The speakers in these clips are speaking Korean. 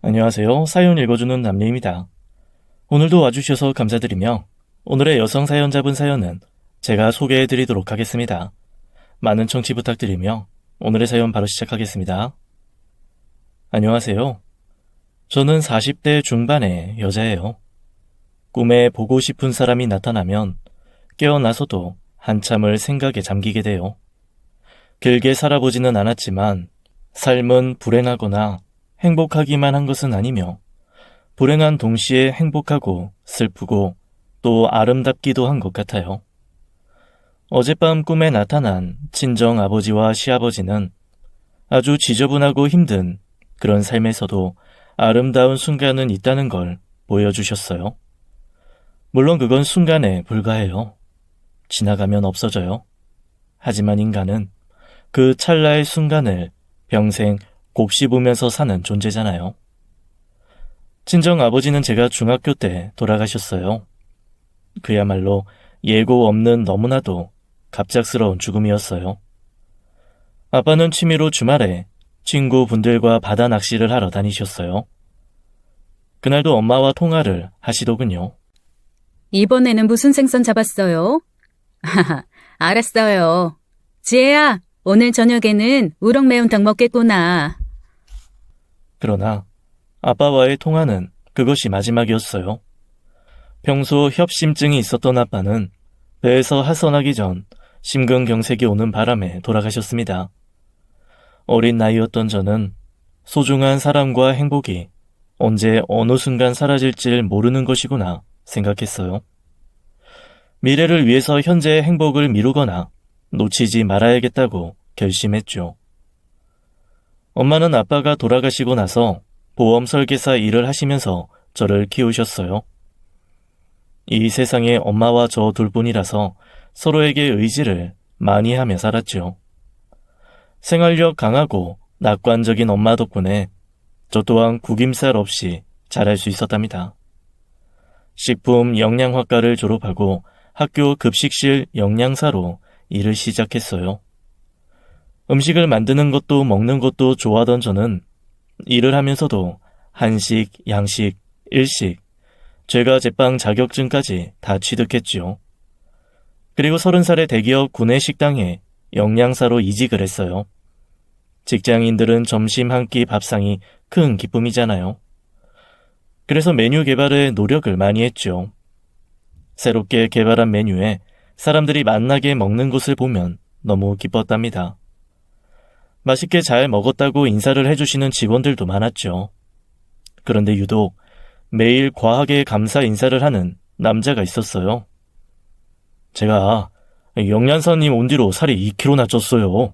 안녕하세요. 사연 읽어주는 남리입니다. 오늘도 와주셔서 감사드리며 오늘의 여성 사연자분 사연은 제가 소개해드리도록 하겠습니다. 많은 청취 부탁드리며 오늘의 사연 바로 시작하겠습니다. 안녕하세요. 저는 40대 중반의 여자예요. 꿈에 보고 싶은 사람이 나타나면 깨어나서도 한참을 생각에 잠기게 돼요. 길게 살아보지는 않았지만 삶은 불행하거나 행복하기만 한 것은 아니며 불행한 동시에 행복하고 슬프고 또 아름답기도 한 것 같아요. 어젯밤 꿈에 나타난 친정 아버지와 시아버지는 아주 지저분하고 힘든 그런 삶에서도 아름다운 순간은 있다는 걸 보여주셨어요. 물론 그건 순간에 불과해요. 지나가면 없어져요. 하지만 인간은 그 찰나의 순간을 평생 곱씹으면서 사는 존재잖아요. 친정 아버지는 제가 중학교 때 돌아가셨어요. 그야말로 예고 없는 너무나도 갑작스러운 죽음이었어요. 아빠는 취미로 주말에 친구분들과 바다 낚시를 하러 다니셨어요. 그날도 엄마와 통화를 하시더군요. 이번에는 무슨 생선 잡았어요? 하하, 알았어요. 지혜야, 오늘 저녁에는 우럭 매운탕 먹겠구나. 그러나 아빠와의 통화는 그것이 마지막이었어요. 평소 협심증이 있었던 아빠는 배에서 하선하기 전 심근경색이 오는 바람에 돌아가셨습니다. 어린 나이였던 저는 소중한 사람과 행복이 언제 어느 순간 사라질지 모르는 것이구나 생각했어요. 미래를 위해서 현재의 행복을 미루거나 놓치지 말아야겠다고 결심했죠. 엄마는 아빠가 돌아가시고 나서 보험 설계사 일을 하시면서 저를 키우셨어요. 이 세상에 엄마와 저 둘뿐이라서 서로에게 의지를 많이 하며 살았죠. 생활력 강하고 낙관적인 엄마 덕분에 저 또한 구김살 없이 잘할 수 있었답니다. 식품 영양학과를 졸업하고 학교 급식실 영양사로 일을 시작했어요. 음식을 만드는 것도 먹는 것도 좋아하던 저는 일을 하면서도 한식, 양식, 일식, 제과 제빵 자격증까지 다 취득했지요. 그리고 30살에 대기업 구내식당에 영양사로 이직을 했어요. 직장인들은 점심 한 끼 밥상이 큰 기쁨이잖아요. 그래서 메뉴 개발에 노력을 많이 했죠. 새롭게 개발한 메뉴에 사람들이 맛나게 먹는 것을 보면 너무 기뻤답니다. 맛있게 잘 먹었다고 인사를 해주시는 직원들도 많았죠. 그런데 유독 매일 과하게 감사 인사를 하는 남자가 있었어요. 제가 영양사님 온 뒤로 살이 2kg나 쪘어요.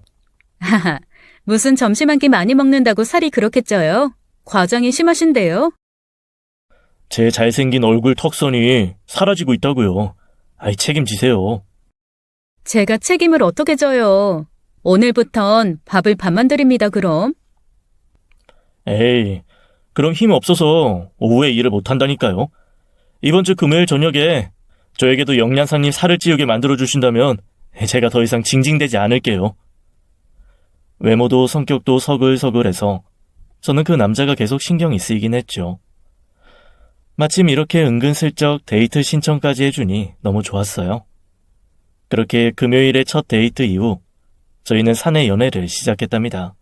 하하, 무슨 점심 한 끼 많이 먹는다고 살이 그렇게 쪄요? 과장이 심하신데요? 제 잘생긴 얼굴 턱선이 사라지고 있다고요. 책임지세요. 제가 책임을 어떻게 져요? 오늘부턴 밥을 반만 드립니다, 그럼. 에이, 그럼 힘 없어서 오후에 일을 못한다니까요. 이번 주 금요일 저녁에 저에게도 영양사님 살을 찌우게 만들어주신다면 제가 더 이상 징징대지 않을게요. 외모도 성격도 서글서글해서 저는 그 남자가 계속 신경이 쓰이긴 했죠. 마침 이렇게 은근슬쩍 데이트 신청까지 해주니 너무 좋았어요. 그렇게 금요일의 첫 데이트 이후 저희는 사내 연애를 시작했답니다.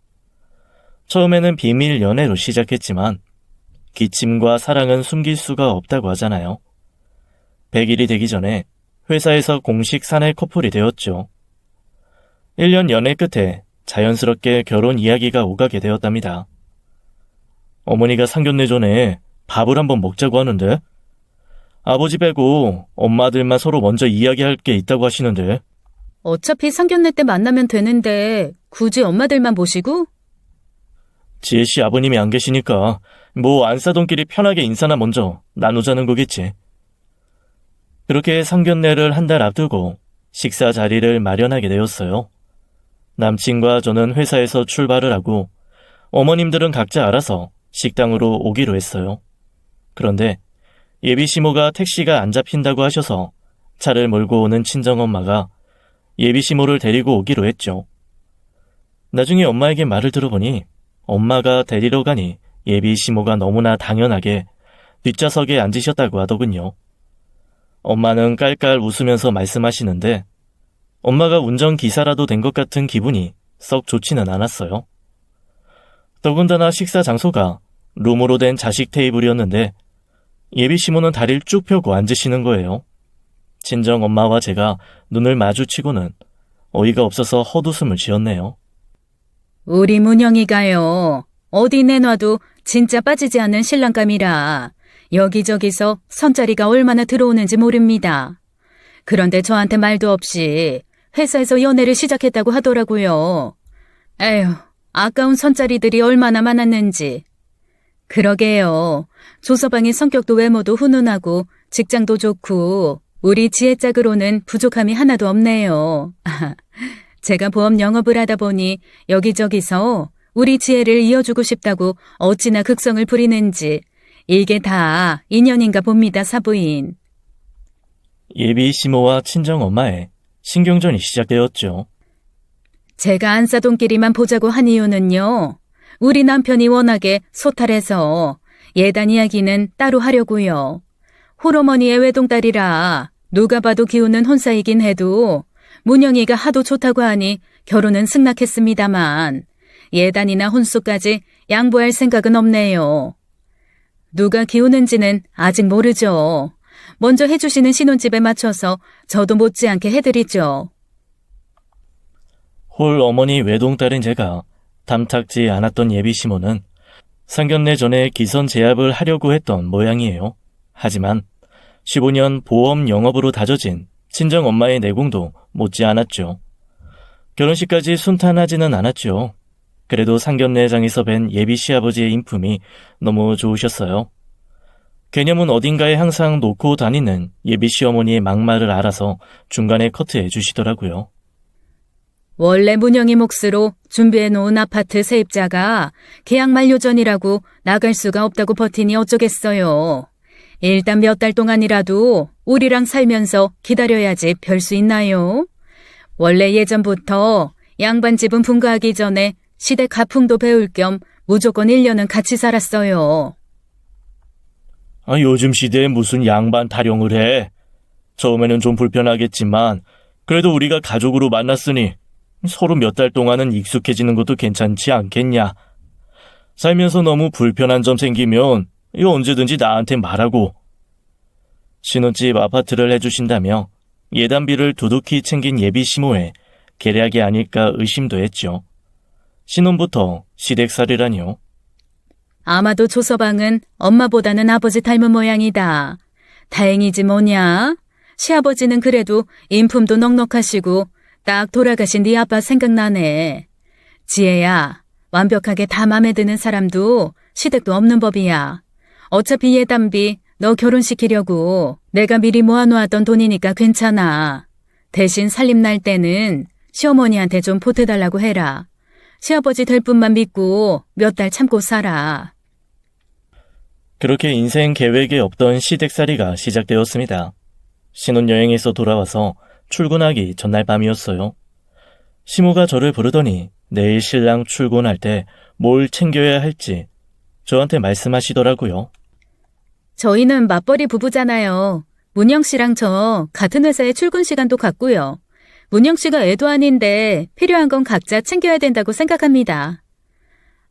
처음에는 비밀 연애로 시작했지만 기침과 사랑은 숨길 수가 없다고 하잖아요. 100일이 되기 전에 회사에서 공식 사내 커플이 되었죠. 1년 연애 끝에 자연스럽게 결혼 이야기가 오가게 되었답니다. 어머니가 상견례 전에 밥을 한번 먹자고 하는데 아버지 빼고 엄마들만 서로 먼저 이야기할 게 있다고 하시는데 어차피 상견례 때 만나면 되는데 굳이 엄마들만 모시고? 지혜씨 아버님이 안 계시니까 뭐 안사돈끼리 편하게 인사나 먼저 나누자는 거겠지. 그렇게 상견례를 한 달 앞두고 식사 자리를 마련하게 되었어요. 남친과 저는 회사에서 출발을 하고 어머님들은 각자 알아서 식당으로 오기로 했어요. 그런데 예비 시모가 택시가 안 잡힌다고 하셔서 차를 몰고 오는 친정엄마가 예비 시모를 데리고 오기로 했죠. 나중에 엄마에게 말을 들어보니 엄마가 데리러 가니 예비 시모가 너무나 당연하게 뒷좌석에 앉으셨다고 하더군요. 엄마는 깔깔 웃으면서 말씀하시는데 엄마가 운전기사라도 된 것 같은 기분이 썩 좋지는 않았어요. 더군다나 식사 장소가 룸으로 된 자식 테이블이었는데 예비 시모는 다리를 쭉 펴고 앉으시는 거예요. 친정 엄마와 제가 눈을 마주치고는 어이가 없어서 헛웃음을 지었네요. 우리 문영이가요. 어디 내놔도 진짜 빠지지 않는 신랑감이라 여기저기서 선자리가 얼마나 들어오는지 모릅니다. 그런데 저한테 말도 없이 회사에서 연애를 시작했다고 하더라고요. 에휴, 아까운 선자리들이 얼마나 많았는지. 그러게요. 조서방의 성격도 외모도 훈훈하고 직장도 좋고 우리 지혜짝으로는 부족함이 하나도 없네요. 제가 보험 영업을 하다 보니 여기저기서 우리 지혜를 이어주고 싶다고 어찌나 극성을 부리는지 이게 다 인연인가 봅니다, 사부인. 예비 시모와 친정 엄마의 신경전이 시작되었죠. 제가 안사돈끼리만 보자고 한 이유는요. 우리 남편이 워낙에 소탈해서 예단 이야기는 따로 하려고요. 홀어머니의 외동딸이라 누가 봐도 기우는 혼사이긴 해도 문영이가 하도 좋다고 하니 결혼은 승낙했습니다만 예단이나 혼수까지 양보할 생각은 없네요. 누가 기우는지는 아직 모르죠. 먼저 해주시는 신혼집에 맞춰서 저도 못지않게 해드리죠. 홀 어머니 외동딸인 제가 탐탁지 않았던 예비 시모는 상견례 전에 기선 제압을 하려고 했던 모양이에요. 하지만 15년 보험 영업으로 다져진 친정 엄마의 내공도 못지않았죠. 결혼식까지 순탄하지는 않았죠. 그래도 상견례장에서 뵌 예비 시아버지의 인품이 너무 좋으셨어요. 개념은 어딘가에 항상 놓고 다니는 예비 시어머니의 막말을 알아서 중간에 커트해 주시더라고요. 원래 문영이 몫으로 준비해놓은 아파트 세입자가 계약 만료 전이라고 나갈 수가 없다고 버티니 어쩌겠어요. 일단 몇 달 동안이라도 우리랑 살면서 기다려야지 별 수 있나요? 원래 예전부터 양반 집은 분가하기 전에 시댁 가풍도 배울 겸 무조건 1년은 같이 살았어요. 요즘 시대에 무슨 양반 타령을 해. 처음에는 좀 불편하겠지만 그래도 우리가 가족으로 만났으니 서로 몇 달 동안은 익숙해지는 것도 괜찮지 않겠냐. 살면서 너무 불편한 점 생기면 언제든지 나한테 말하고. 신혼집 아파트를 해주신다며 예단비를 두둑히 챙긴 예비 시모에 계략이 아닐까 의심도 했죠. 신혼부터 시댁살이라뇨. 아마도 조서방은 엄마보다는 아버지 닮은 모양이다. 다행이지 뭐냐. 시아버지는 그래도 인품도 넉넉하시고 딱 돌아가신 네 아빠 생각나네. 지혜야, 완벽하게 다 맘에 드는 사람도 시댁도 없는 법이야. 어차피 예단비 너 결혼시키려고 내가 미리 모아놓았던 돈이니까 괜찮아. 대신 살림 날 때는 시어머니한테 좀 보태달라고 해라. 시아버지 될 뿐만 믿고 몇 달 참고 살아. 그렇게 인생 계획에 없던 시댁살이가 시작되었습니다. 신혼여행에서 돌아와서 출근하기 전날 밤이었어요. 시모가 저를 부르더니 내일 신랑 출근할 때 뭘 챙겨야 할지 저한테 말씀하시더라고요. 저희는 맞벌이 부부잖아요. 문영 씨랑 저 같은 회사에 출근 시간도 같고요. 문영 씨가 애도 아닌데 필요한 건 각자 챙겨야 된다고 생각합니다.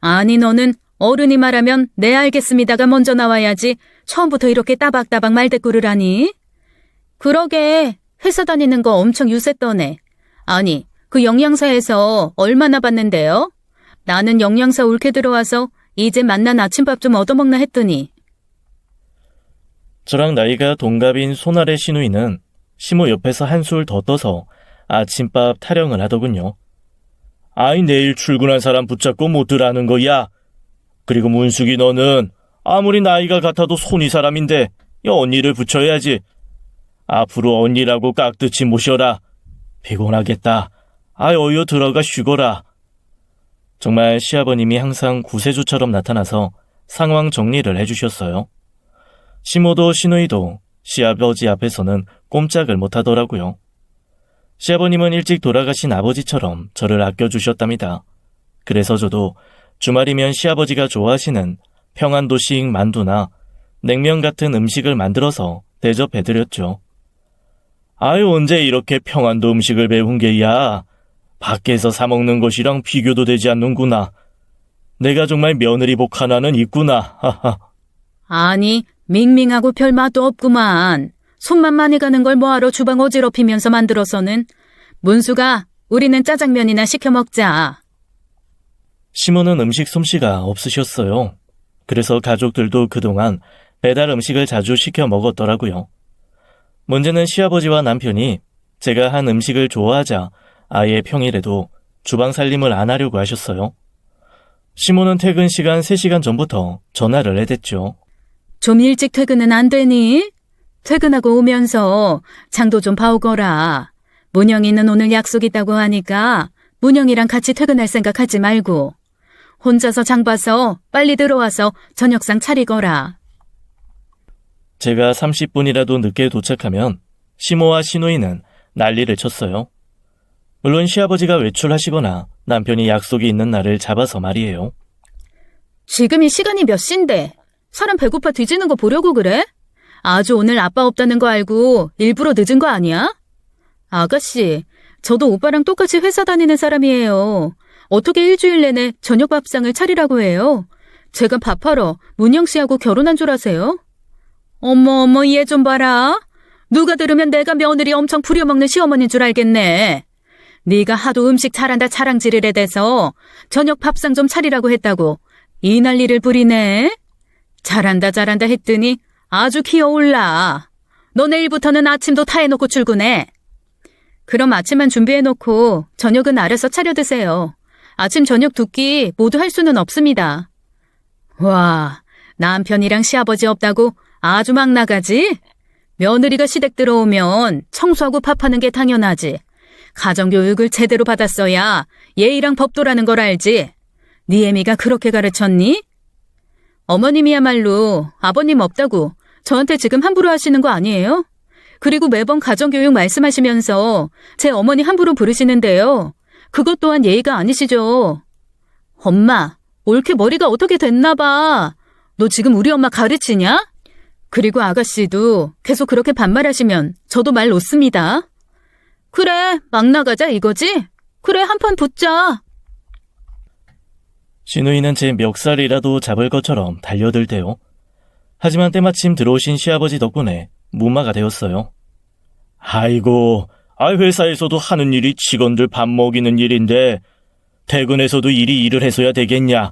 아니 너는 어른이 말하면 네 알겠습니다가 먼저 나와야지 처음부터 이렇게 따박따박 말대꾸를 하니? 그러게 회사 다니는 거 엄청 유세 떠네. 아니 그 영양사에서 얼마나 받는데요? 나는 영양사 옳게 들어와서 이제 만난 아침밥 좀 얻어먹나 했더니. 저랑 나이가 동갑인 손아래 시누이는 시모 옆에서 한술 더 떠서 아침밥 타령을 하더군요. 아이 내일 출근한 사람 붙잡고 못 들어가는 거야. 그리고 문숙이 너는 아무리 나이가 같아도 손이 사람인데 언니를 붙여야지. 앞으로 언니라고 깍듯이 모셔라. 피곤하겠다. 어여 들어가 쉬거라. 정말 시아버님이 항상 구세주처럼 나타나서 상황 정리를 해주셨어요. 시모도 시누이도 시아버지 앞에서는 꼼짝을 못하더라고요. 시아버님은 일찍 돌아가신 아버지처럼 저를 아껴주셨답니다. 그래서 저도 주말이면 시아버지가 좋아하시는 평안도식 만두나 냉면 같은 음식을 만들어서 대접해드렸죠. 아유, 언제 이렇게 평안도 음식을 배운 게야. 밖에서 사 먹는 것이랑 비교도 되지 않는구나. 내가 정말 며느리 복 하나는 있구나. 하하. 아니, 밍밍하고 별 맛도 없구만. 손만 많이 가는 걸 뭐하러 주방 어지럽히면서 만들어서는. 문수가, 우리는 짜장면이나 시켜 먹자. 시모는 음식 솜씨가 없으셨어요. 그래서 가족들도 그동안 배달 음식을 자주 시켜 먹었더라고요. 문제는 시아버지와 남편이 제가 한 음식을 좋아하자 아예 평일에도 주방 살림을 안 하려고 하셨어요. 시모는 퇴근 시간 3시간 전부터 전화를 해댔죠. 좀 일찍 퇴근은 안 되니? 퇴근하고 오면서 장도 좀 봐오거라. 문영이는 오늘 약속 있다고 하니까 문영이랑 같이 퇴근할 생각하지 말고 혼자서 장 봐서 빨리 들어와서 저녁상 차리거라. 제가 30분이라도 늦게 도착하면 시모와 시누이는 난리를 쳤어요. 물론 시아버지가 외출하시거나 남편이 약속이 있는 날을 잡아서 말이에요. 지금이 시간이 몇 시인데 사람 배고파 뒤지는 거 보려고 그래? 아주 오늘 아빠 없다는 거 알고 일부러 늦은 거 아니야? 아가씨, 저도 오빠랑 똑같이 회사 다니는 사람이에요. 어떻게 일주일 내내 저녁 밥상을 차리라고 해요? 제가 밥하러 문영 씨하고 결혼한 줄 아세요? 어머, 얘 좀 봐라. 누가 들으면 내가 며느리 엄청 부려먹는 시어머니인 줄 알겠네. 네가 하도 음식 잘한다 자랑질을 해대서 저녁 밥상 좀 차리라고 했다고 이 난리를 부리네. 잘한다 했더니 아주 기어올라. 너 내일부터는 아침도 다 해놓고 출근해. 그럼 아침만 준비해놓고 저녁은 알아서 차려 드세요. 아침 저녁 두 끼 모두 할 수는 없습니다. 와, 남편이랑 시아버지 없다고 아주 막 나가지? 며느리가 시댁 들어오면 청소하고 밥하는 게 당연하지. 가정교육을 제대로 받았어야 예의랑 법도라는 걸 알지. 네 애미가 그렇게 가르쳤니? 어머님이야말로 아버님 없다고 저한테 지금 함부로 하시는 거 아니에요? 그리고 매번 가정교육 말씀하시면서 제 어머니 함부로 부르시는데요. 그것 또한 예의가 아니시죠. 엄마, 옳게 머리가 어떻게 됐나 봐. 너 지금 우리 엄마 가르치냐? 그리고 아가씨도 계속 그렇게 반말하시면 저도 말 놓습니다. 그래, 막 나가자 이거지? 그래, 한판 붙자. 시누이는 제 멱살이라도 잡을 것처럼 달려들 때요. 하지만 때마침 들어오신 시아버지 덕분에 무마가 되었어요. 아이고, 회사에서도 하는 일이 직원들 밥 먹이는 일인데 퇴근해서도 일을 해서야 되겠냐.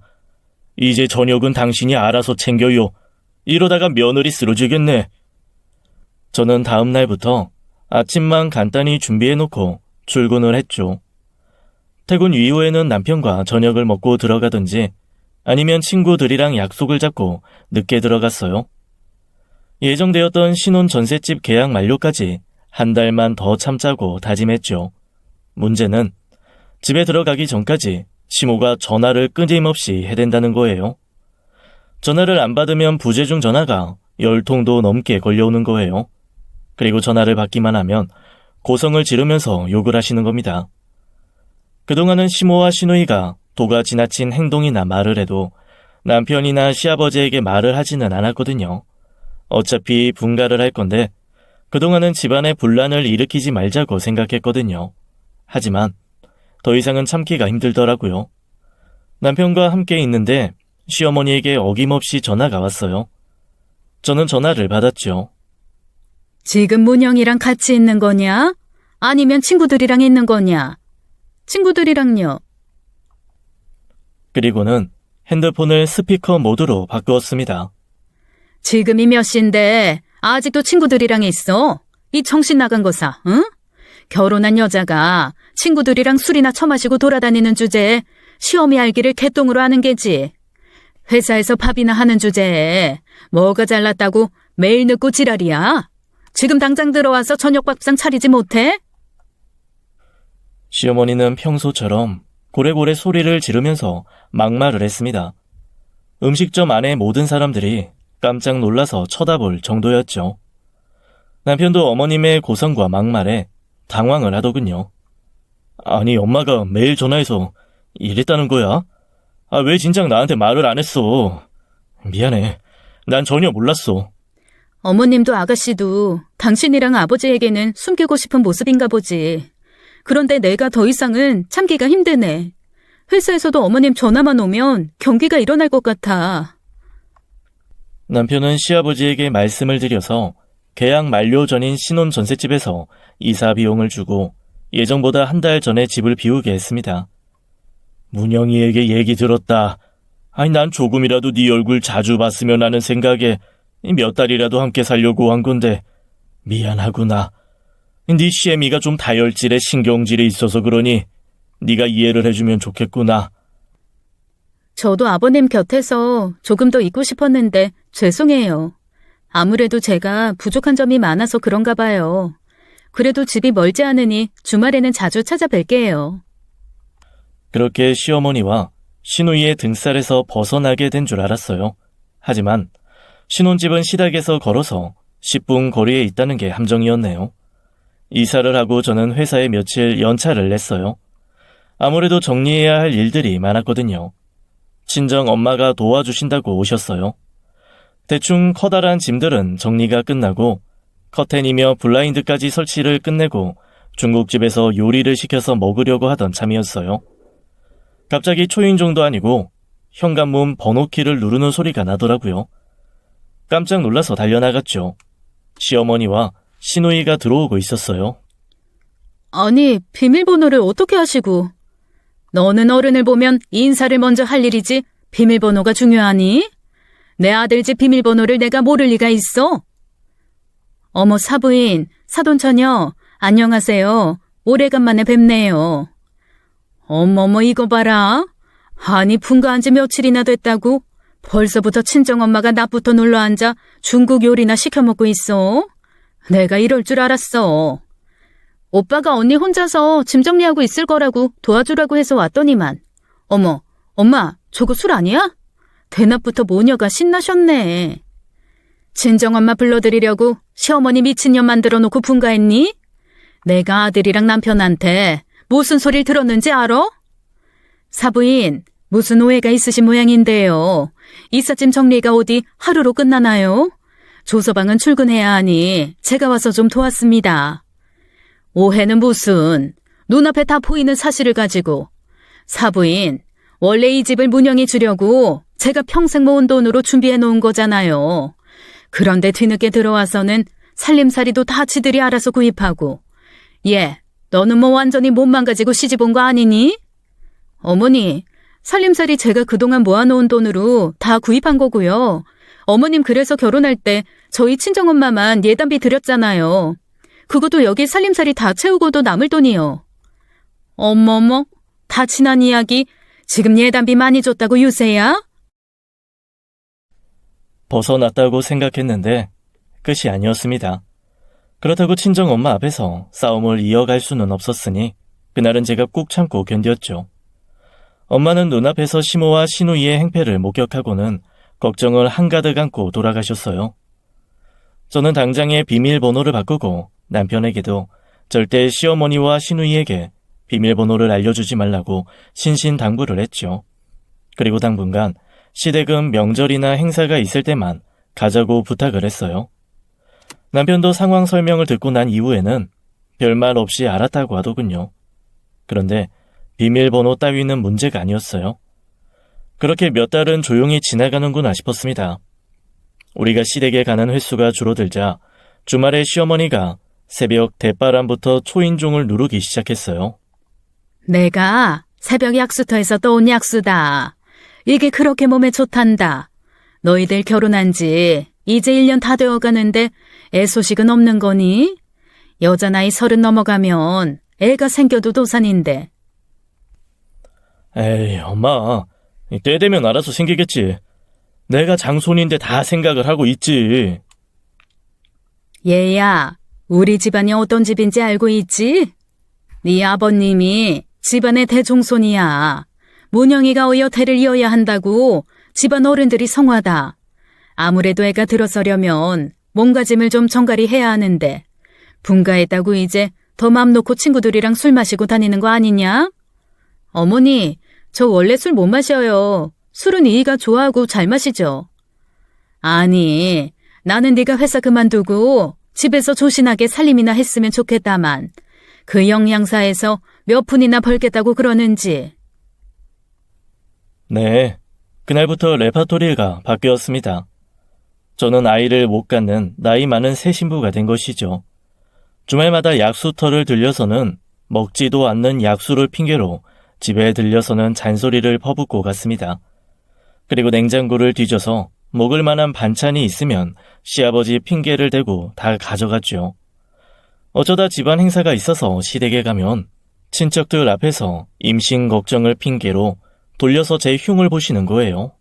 이제 저녁은 당신이 알아서 챙겨요. 이러다가 며느리 쓰러지겠네. 저는 다음 날부터 아침만 간단히 준비해놓고 출근을 했죠. 퇴근 이후에는 남편과 저녁을 먹고 들어가든지 아니면 친구들이랑 약속을 잡고 늦게 들어갔어요. 예정되었던 신혼 전셋집 계약 만료까지 한 달만 더 참자고 다짐했죠. 문제는 집에 들어가기 전까지 시모가 전화를 끊임없이 해댄다는 거예요. 전화를 안 받으면 부재중 전화가 10통도 넘게 걸려오는 거예요. 그리고 전화를 받기만 하면 고성을 지르면서 욕을 하시는 겁니다. 그동안은 시모와 시누이가 도가 지나친 행동이나 말을 해도 남편이나 시아버지에게 말을 하지는 않았거든요. 어차피 분가를 할 건데 그동안은 집안에 분란을 일으키지 말자고 생각했거든요. 하지만 더 이상은 참기가 힘들더라고요. 남편과 함께 있는데 시어머니에게 어김없이 전화가 왔어요. 저는 전화를 받았죠. 지금 문영이랑 같이 있는 거냐? 아니면 친구들이랑 있는 거냐? 친구들이랑요. 그리고는 핸드폰을 스피커 모드로 바꾸었습니다. 지금이 몇 시인데 아직도 친구들이랑 있어? 이 정신 나간 거사, 응? 결혼한 여자가 친구들이랑 술이나 처마시고 돌아다니는 주제에 시어미 알기를 개똥으로 하는 게지. 회사에서 밥이나 하는 주제에 뭐가 잘났다고 매일 늦고 지랄이야. 지금 당장 들어와서 저녁 밥상 차리지 못해? 시어머니는 평소처럼 고래고래 소리를 지르면서 막말을 했습니다. 음식점 안의 모든 사람들이 깜짝 놀라서 쳐다볼 정도였죠. 남편도 어머님의 고성과 막말에 당황을 하더군요. 아니, 엄마가 매일 전화해서 이랬다는 거야? 왜 진작 나한테 말을 안 했어? 미안해. 난 전혀 몰랐어. 어머님도 아가씨도 당신이랑 아버지에게는 숨기고 싶은 모습인가 보지. 그런데 내가 더 이상은 참기가 힘드네. 회사에서도 어머님 전화만 오면 경기가 일어날 것 같아. 남편은 시아버지에게 말씀을 드려서 계약 만료 전인 신혼 전셋집에서 이사 비용을 주고 예정보다 한 달 전에 집을 비우게 했습니다. 문영이에게 얘기 들었다. 아니, 난 조금이라도 네 얼굴 자주 봤으면 하는 생각에 몇 달이라도 함께 살려고 한 건데 미안하구나. 네 시애미가 좀 다혈질에 신경질이 있어서 그러니 네가 이해를 해주면 좋겠구나. 저도 아버님 곁에서 조금 더 있고 싶었는데 죄송해요. 아무래도 제가 부족한 점이 많아서 그런가 봐요. 그래도 집이 멀지 않으니 주말에는 자주 찾아뵐게요. 그렇게 시어머니와 신우이의 등살에서 벗어나게 된 줄 알았어요. 하지만 신혼집은 시댁에서 걸어서 10분 거리에 있다는 게 함정이었네요. 이사를 하고 저는 회사에 며칠 연차를 냈어요. 아무래도 정리해야 할 일들이 많았거든요. 친정 엄마가 도와주신다고 오셨어요. 대충 커다란 짐들은 정리가 끝나고 커튼이며 블라인드까지 설치를 끝내고 중국집에서 요리를 시켜서 먹으려고 하던 참이었어요. 갑자기 초인종도 아니고 현관문 번호키를 누르는 소리가 나더라고요. 깜짝 놀라서 달려나갔죠. 시어머니와 시누이가 들어오고 있었어요. 아니, 비밀번호를 어떻게 하시고? 너는 어른을 보면 인사를 먼저 할 일이지 비밀번호가 중요하니? 내 아들 집 비밀번호를 내가 모를 리가 있어? 어머, 사부인, 사돈처녀, 안녕하세요. 오래간만에 뵙네요. 어머머, 이거 봐라. 아니, 분가한 지 며칠이나 됐다고? 벌써부터 친정엄마가 낮부터 눌러앉아 중국 요리나 시켜먹고 있어. 내가 이럴 줄 알았어. 오빠가 언니 혼자서 짐 정리하고 있을 거라고 도와주라고 해서 왔더니만. 어머, 엄마, 저거 술 아니야? 대낮부터 모녀가 신나셨네. 친정엄마 불러드리려고 시어머니 미친년 만들어놓고 분가했니? 내가 아들이랑 남편한테 무슨 소리를 들었는지 알아? 사부인, 무슨 오해가 있으신 모양인데요. 이삿짐 정리가 어디 하루로 끝나나요? 조서방은 출근해야 하니 제가 와서 좀 도왔습니다. 오해는 무슨, 눈앞에 다 보이는 사실을 가지고. 사부인, 원래 이 집을 문영이 주려고 제가 평생 모은 돈으로 준비해 놓은 거잖아요. 그런데 뒤늦게 들어와서는 살림살이도 다 지들이 알아서 구입하고. 얘, 너는 뭐 완전히 몸만 가지고 시집 온 거 아니니? 어머니, 살림살이 제가 그동안 모아놓은 돈으로 다 구입한 거고요. 어머님 그래서 결혼할 때 저희 친정엄마만 예단비 드렸잖아요. 그것도 여기 살림살이 다 채우고도 남을 돈이요. 어머머, 다 지난 이야기. 지금 예단비 많이 줬다고 유세야? 벗어났다고 생각했는데 끝이 아니었습니다. 그렇다고 친정엄마 앞에서 싸움을 이어갈 수는 없었으니 그날은 제가 꾹 참고 견뎠죠. 엄마는 눈앞에서 시모와 시누이의 행패를 목격하고는 걱정을 한가득 안고 돌아가셨어요. 저는 당장에 비밀번호를 바꾸고 남편에게도 절대 시어머니와 시누이에게 비밀번호를 알려주지 말라고 신신당부를 했죠. 그리고 당분간 시댁은 명절이나 행사가 있을 때만 가자고 부탁을 했어요. 남편도 상황 설명을 듣고 난 이후에는 별말 없이 알았다고 하더군요. 그런데 비밀번호 따위는 문제가 아니었어요. 그렇게 몇 달은 조용히 지나가는구나 싶었습니다. 우리가 시댁에 가는 횟수가 줄어들자 주말에 시어머니가 새벽 대바람부터 초인종을 누르기 시작했어요. 내가 새벽 약수터에서 떠온 약수다. 이게 그렇게 몸에 좋단다. 너희들 결혼한 지 이제 1년 다 되어가는데 애 소식은 없는 거니? 여자 나이 30 넘어가면 애가 생겨도 도산인데. 에이, 엄마. 때 되면 알아서 생기겠지. 내가 장손인데 다 생각을 하고 있지. 얘야, 우리 집안이 어떤 집인지 알고 있지? 네 아버님이 집안의 대종손이야. 문영이가 어여 대를 이어야 한다고 집안 어른들이 성화다. 아무래도 애가 들어서려면 몸가짐을 좀 정갈히 해야 하는데 분가했다고 이제 더 맘 놓고 친구들이랑 술 마시고 다니는 거 아니냐? 어머니, 저 원래 술 못 마셔요. 술은 이이가 좋아하고 잘 마시죠. 아니, 나는 네가 회사 그만두고 집에서 조신하게 살림이나 했으면 좋겠다만 그 영양사에서 몇 푼이나 벌겠다고 그러는지. 네, 그날부터 레파토리가 바뀌었습니다. 저는 아이를 못 갖는 나이 많은 새 신부가 된 것이죠. 주말마다 약수터를 들려서는 먹지도 않는 약수를 핑계로 집에 들려서는 잔소리를 퍼붓고 갔습니다. 그리고 냉장고를 뒤져서 먹을 만한 반찬이 있으면 시아버지 핑계를 대고 다 가져갔죠. 어쩌다 집안 행사가 있어서 시댁에 가면 친척들 앞에서 임신 걱정을 핑계로 돌려서 제 흉을 보시는 거예요.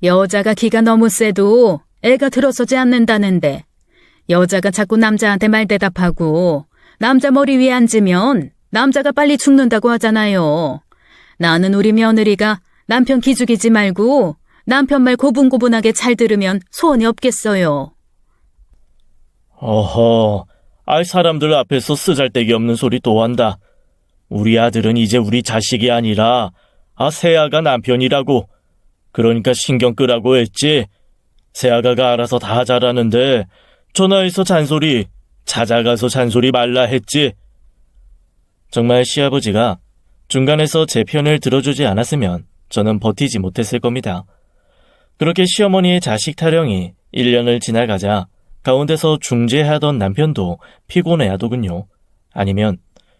여자가 기가 너무 세도 애가 들어서지 않는다는데 여자가 자꾸 남자한테 말대답하고 남자 머리 위에 앉으면 남자가 빨리 죽는다고 하잖아요. 나는 우리 며느리가 남편 기죽이지 말고 남편 말 고분고분하게 잘 들으면 소원이 없겠어요. 어허, 사람들 앞에서 쓰잘데기 없는 소리 또 한다. 우리 아들은 이제 우리 자식이 아니라 새아가 남편이라고. 그러니까 신경 끄라고 했지. 새아가가 알아서 다 잘하는데 전화해서 잔소리, 찾아가서 잔소리 말라 했지. 정말 시아버지가 중간에서 제 편을 들어주지 않았으면 저는 버티지 못했을 겁니다. 그렇게 시어머니의 자식 타령이 1년을 지나가자 가운데서 중재하던 남편도 피곤해하더군요. 아니면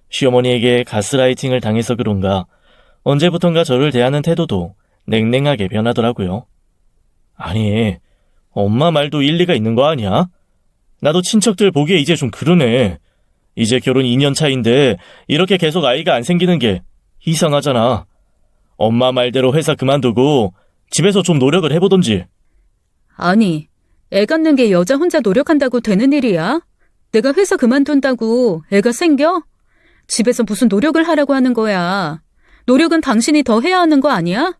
시어머니에게 가스라이팅을 당해서 그런가 언제부턴가 저를 대하는 태도도 냉랭하게 변하더라고요. 아니, 엄마 말도 일리가 있는 거 아니야? 나도 친척들 보기에 이제 좀 그러네. 이제 결혼 2년 차인데 이렇게 계속 아이가 안 생기는 게 이상하잖아. 엄마 말대로 회사 그만두고 집에서 좀 노력을 해보던지. 아니, 애 갖는 게 여자 혼자 노력한다고 되는 일이야? 내가 회사 그만둔다고 애가 생겨? 집에서 무슨 노력을 하라고 하는 거야. 노력은 당신이 더 해야 하는 거 아니야?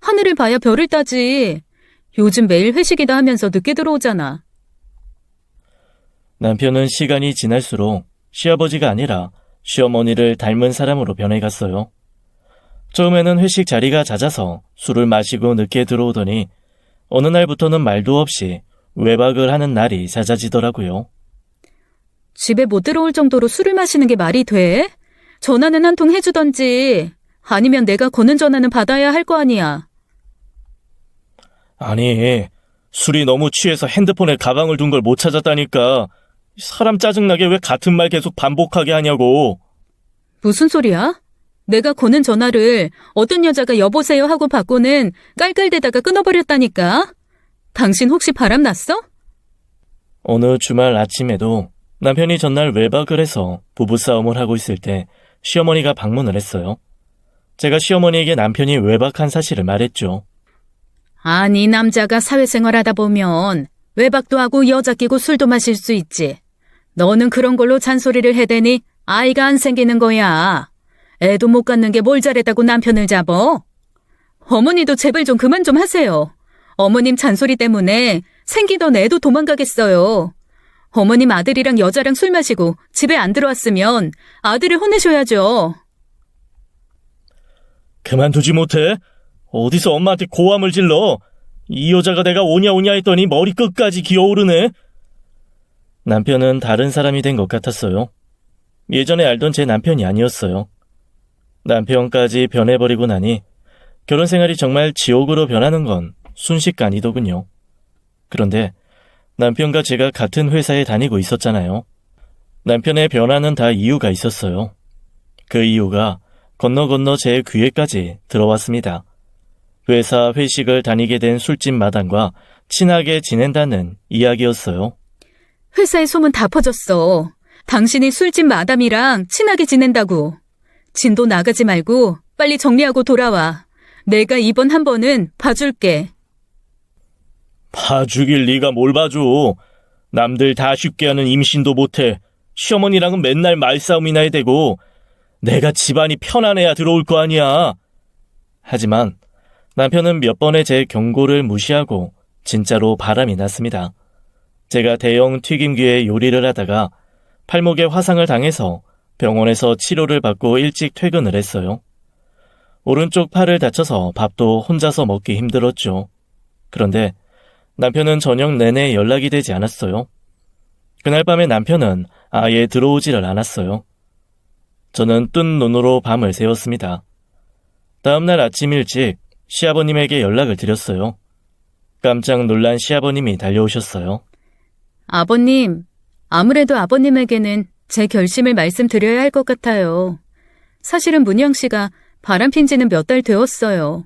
하늘을 봐야 별을 따지. 요즘 매일 회식이다 하면서 늦게 들어오잖아. 남편은 시간이 지날수록 시아버지가 아니라 시어머니를 닮은 사람으로 변해갔어요. 처음에는 회식 자리가 잦아서 술을 마시고 늦게 들어오더니 어느 날부터는 말도 없이 외박을 하는 날이 잦아지더라고요. 집에 못 들어올 정도로 술을 마시는 게 말이 돼? 전화는 한 통 해주던지 아니면 내가 거는 전화는 받아야 할 거 아니야. 아니, 술이 너무 취해서 핸드폰에 가방을 둔 걸 못 찾았다니까. 사람 짜증나게 왜 같은 말 계속 반복하게 하냐고. 무슨 소리야? 내가 거는 전화를 어떤 여자가 여보세요 하고 받고는 깔깔대다가 끊어버렸다니까. 당신 혹시 바람 났어? 어느 주말 아침에도 남편이 전날 외박을 해서 부부싸움을 하고 있을 때 시어머니가 방문을 했어요. 제가 시어머니에게 남편이 외박한 사실을 말했죠. 아니, 남자가 사회생활 하다 보면 외박도 하고 여자 끼고 술도 마실 수 있지. 너는 그런 걸로 잔소리를 해대니 아이가 안 생기는 거야. 애도 못 갖는 게 뭘 잘했다고 남편을 잡어? 어머니도 제발 좀 그만 좀 하세요. 어머님 잔소리 때문에 생기던 애도 도망가겠어요. 어머님 아들이랑 여자랑 술 마시고 집에 안 들어왔으면 아들을 혼내셔야죠. 그만두지 못해? 어디서 엄마한테 고함을 질러? 이 여자가 내가 오냐 오냐 했더니 머리 끝까지 기어오르네. 남편은 다른 사람이 된 것 같았어요. 예전에 알던 제 남편이 아니었어요. 남편까지 변해버리고 나니 결혼 생활이 정말 지옥으로 변하는 건 순식간이더군요. 그런데 남편과 제가 같은 회사에 다니고 있었잖아요. 남편의 변화는 다 이유가 있었어요. 그 이유가 건너 제 귀에까지 들어왔습니다. 회사 회식을 다니게 된 술집 마당과 친하게 지낸다는 이야기였어요. 회사에 소문 다 퍼졌어. 당신이 술집 마담이랑 친하게 지낸다고. 진도 나가지 말고 빨리 정리하고 돌아와. 내가 이번 한 번은 봐줄게. 봐주길 네가 뭘 봐줘. 남들 다 쉽게 하는 임신도 못해. 시어머니랑은 맨날 말싸움이나 해대고 내가 집안이 편안해야 들어올 거 아니야. 하지만 남편은 몇 번의 제 경고를 무시하고 진짜로 바람이 났습니다. 제가 대형 튀김기에 요리를 하다가 팔목에 화상을 당해서 병원에서 치료를 받고 일찍 퇴근을 했어요. 오른쪽 팔을 다쳐서 밥도 혼자서 먹기 힘들었죠. 그런데 남편은 저녁 내내 연락이 되지 않았어요. 그날 밤에 남편은 아예 들어오지를 않았어요. 저는 뜬 눈으로 밤을 새웠습니다. 다음날 아침 일찍 시아버님에게 연락을 드렸어요. 깜짝 놀란 시아버님이 달려오셨어요. 아버님, 아무래도 아버님에게는 제 결심을 말씀드려야 할 것 같아요. 사실은 문영 씨가 바람핀 지는 몇 달 되었어요.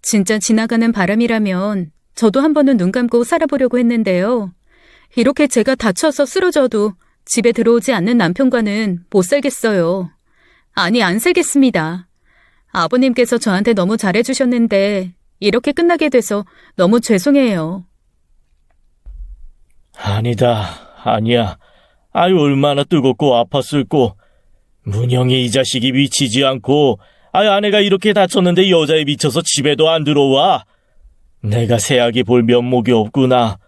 진짜 지나가는 바람이라면 저도 한 번은 눈 감고 살아보려고 했는데요. 이렇게 제가 다쳐서 쓰러져도 집에 들어오지 않는 남편과는 못 살겠어요. 아니, 안 살겠습니다. 아버님께서 저한테 너무 잘해주셨는데 이렇게 끝나게 돼서 너무 죄송해요. 아니다, 아니야. 아유, 얼마나 뜨겁고 아팠을꼬. 문영이 이 자식이 미치지 않고, 아유, 아내가 이렇게 다쳤는데 여자에 미쳐서 집에도 안 들어와. 내가 새아기 볼 면목이 없구나.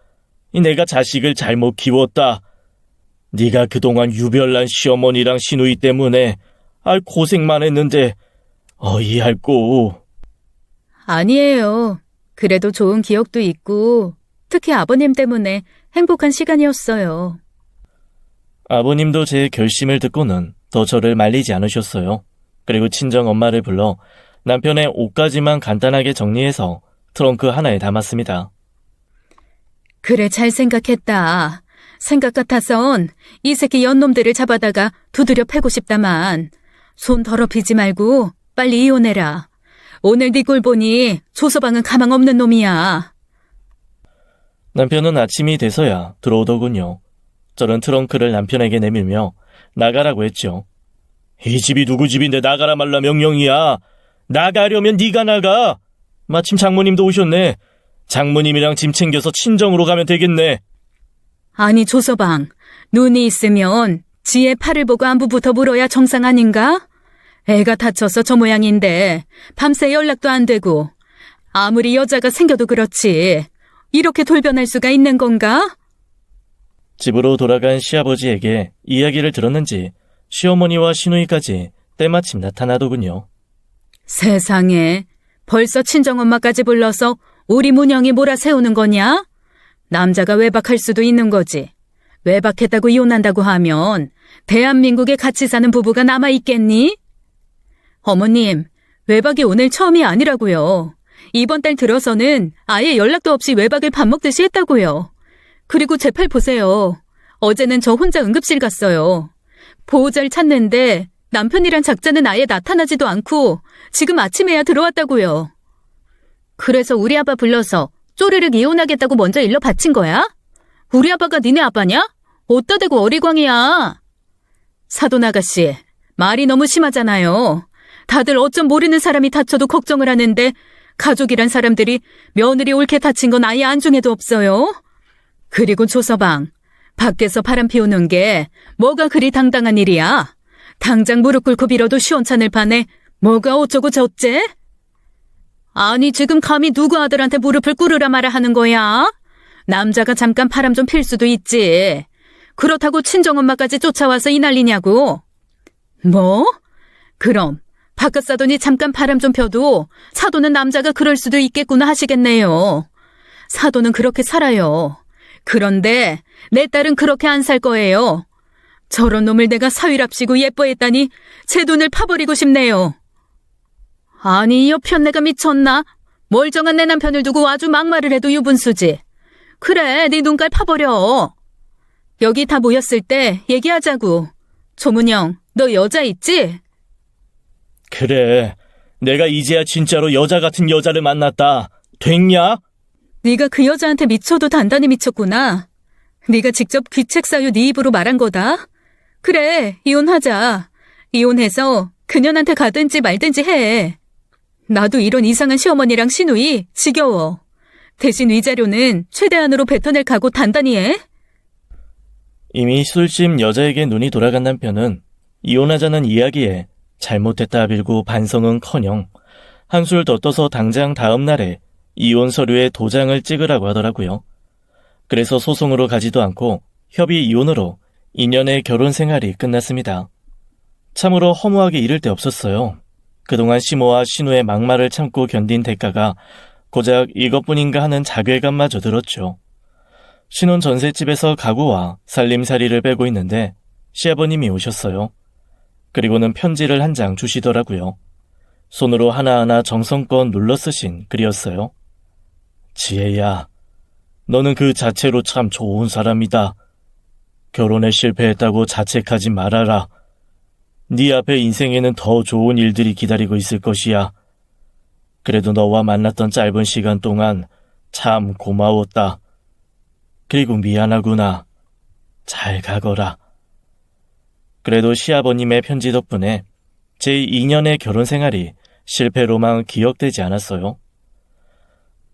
내가 자식을 잘못 키웠다. 네가 그동안 유별난 시어머니랑 시누이 때문에 고생만 했는데 어이할꼬. 아니에요. 그래도 좋은 기억도 있고 특히 아버님 때문에 행복한 시간이었어요. 아버님도 제 결심을 듣고는 더 저를 말리지 않으셨어요. 그리고 친정 엄마를 불러 남편의 옷까지만 간단하게 정리해서 트렁크 하나에 담았습니다. 그래, 잘 생각했다. 생각 같아선 이 새끼 연놈들을 잡아다가 두드려 패고 싶다만 손 더럽히지 말고 빨리 이혼해라. 오늘 네 꼴 보니 조서방은 가망 없는 놈이야. 남편은 아침이 돼서야 들어오더군요. 저는 트렁크를 남편에게 내밀며 나가라고 했죠. 이 집이 누구 집인데 나가라 말라 명령이야. 나가려면 네가 나가. 마침 장모님도 오셨네. 장모님이랑 짐 챙겨서 친정으로 가면 되겠네. 아니, 조서방, 눈이 있으면 지의 팔을 보고 안부부터 물어야 정상 아닌가? 애가 다쳐서 저 모양인데 밤새 연락도 안 되고 아무리 여자가 생겨도 그렇지 이렇게 돌변할 수가 있는 건가? 집으로 돌아간 시아버지에게 이야기를 들었는지 시어머니와 시누이까지 때마침 나타나더군요. 세상에, 벌써 친정엄마까지 불러서 우리 문영이 몰아세우는 거냐? 남자가 외박할 수도 있는 거지. 외박했다고 이혼한다고 하면 대한민국에 같이 사는 부부가 남아있겠니? 어머님, 외박이 오늘 처음이 아니라고요. 이번 달 들어서는 아예 연락도 없이 외박을 밥 먹듯이 했다고요. 그리고 제 팔 보세요. 어제는 저 혼자 응급실 갔어요. 보호자를 찾는데 남편이란 작자는 아예 나타나지도 않고 지금 아침에야 들어왔다고요. 그래서 우리 아빠 불러서 쪼르륵 이혼하겠다고 먼저 일러 바친 거야? 우리 아빠가 니네 아빠냐? 어따 대고 어리광이야. 사돈 아가씨, 말이 너무 심하잖아요. 다들 어쩜 모르는 사람이 다쳐도 걱정을 하는데 가족이란 사람들이 며느리 옳게 다친 건 아예 안중에도 없어요. 그리고 조서방, 밖에서 바람 피우는 게 뭐가 그리 당당한 일이야? 당장 무릎 꿇고 빌어도 시원찮을 판에 뭐가 어쩌고 저쩌? 아니, 지금 감히 누구 아들한테 무릎을 꿇으라 말아 하는 거야? 남자가 잠깐 바람 좀 필 수도 있지. 그렇다고 친정엄마까지 쫓아와서 이 난리냐고. 뭐? 그럼 바깥 사돈이 잠깐 바람 좀 펴도 사돈은 남자가 그럴 수도 있겠구나 하시겠네요. 사돈은 그렇게 살아요. 그런데 내 딸은 그렇게 안 살 거예요. 저런 놈을 내가 사위랍시고 예뻐했다니 제 돈을 파버리고 싶네요. 아니, 이 여편네가 미쳤나? 멀쩡한 내 남편을 두고 아주 막말을 해도 유분수지. 그래, 네 눈깔 파버려. 여기 다 모였을 때 얘기하자고. 조문영, 너 여자 있지? 그래, 내가 이제야 진짜로 여자 같은 여자를 만났다. 됐냐? 네가 그 여자한테 미쳐도 단단히 미쳤구나. 네가 직접 귀책 사유 네 입으로 말한 거다. 그래, 이혼하자. 이혼해서 그년한테 가든지 말든지 해. 나도 이런 이상한 시어머니랑 시누이 지겨워. 대신 위자료는 최대한으로 뱉어낼 각오 단단히 해. 이미 술집 여자에게 눈이 돌아간 남편은 이혼하자는 이야기에 잘못했다 빌고 반성은커녕 한술 더 떠서 당장 다음 날에 이혼 서류에 도장을 찍으라고 하더라고요. 그래서 소송으로 가지도 않고 협의 이혼으로 2년의 결혼 생활이 끝났습니다. 참으로 허무하게 이를 데 없었어요. 그동안 시모와 신우의 막말을 참고 견딘 대가가 고작 이것뿐인가 하는 자괴감마저 들었죠. 신혼 전셋집에서 가구와 살림살이를 빼고 있는데 시아버님이 오셨어요. 그리고는 편지를 한 장 주시더라고요. 손으로 하나하나 정성껏 눌러 쓰신 글이었어요. 지혜야, 너는 그 자체로 참 좋은 사람이다. 결혼에 실패했다고 자책하지 말아라. 네 앞에 인생에는 더 좋은 일들이 기다리고 있을 것이야. 그래도 너와 만났던 짧은 시간 동안 참 고마웠다. 그리고 미안하구나. 잘 가거라. 그래도 시아버님의 편지 덕분에 제 2년의 결혼 생활이 실패로만 기억되지 않았어요.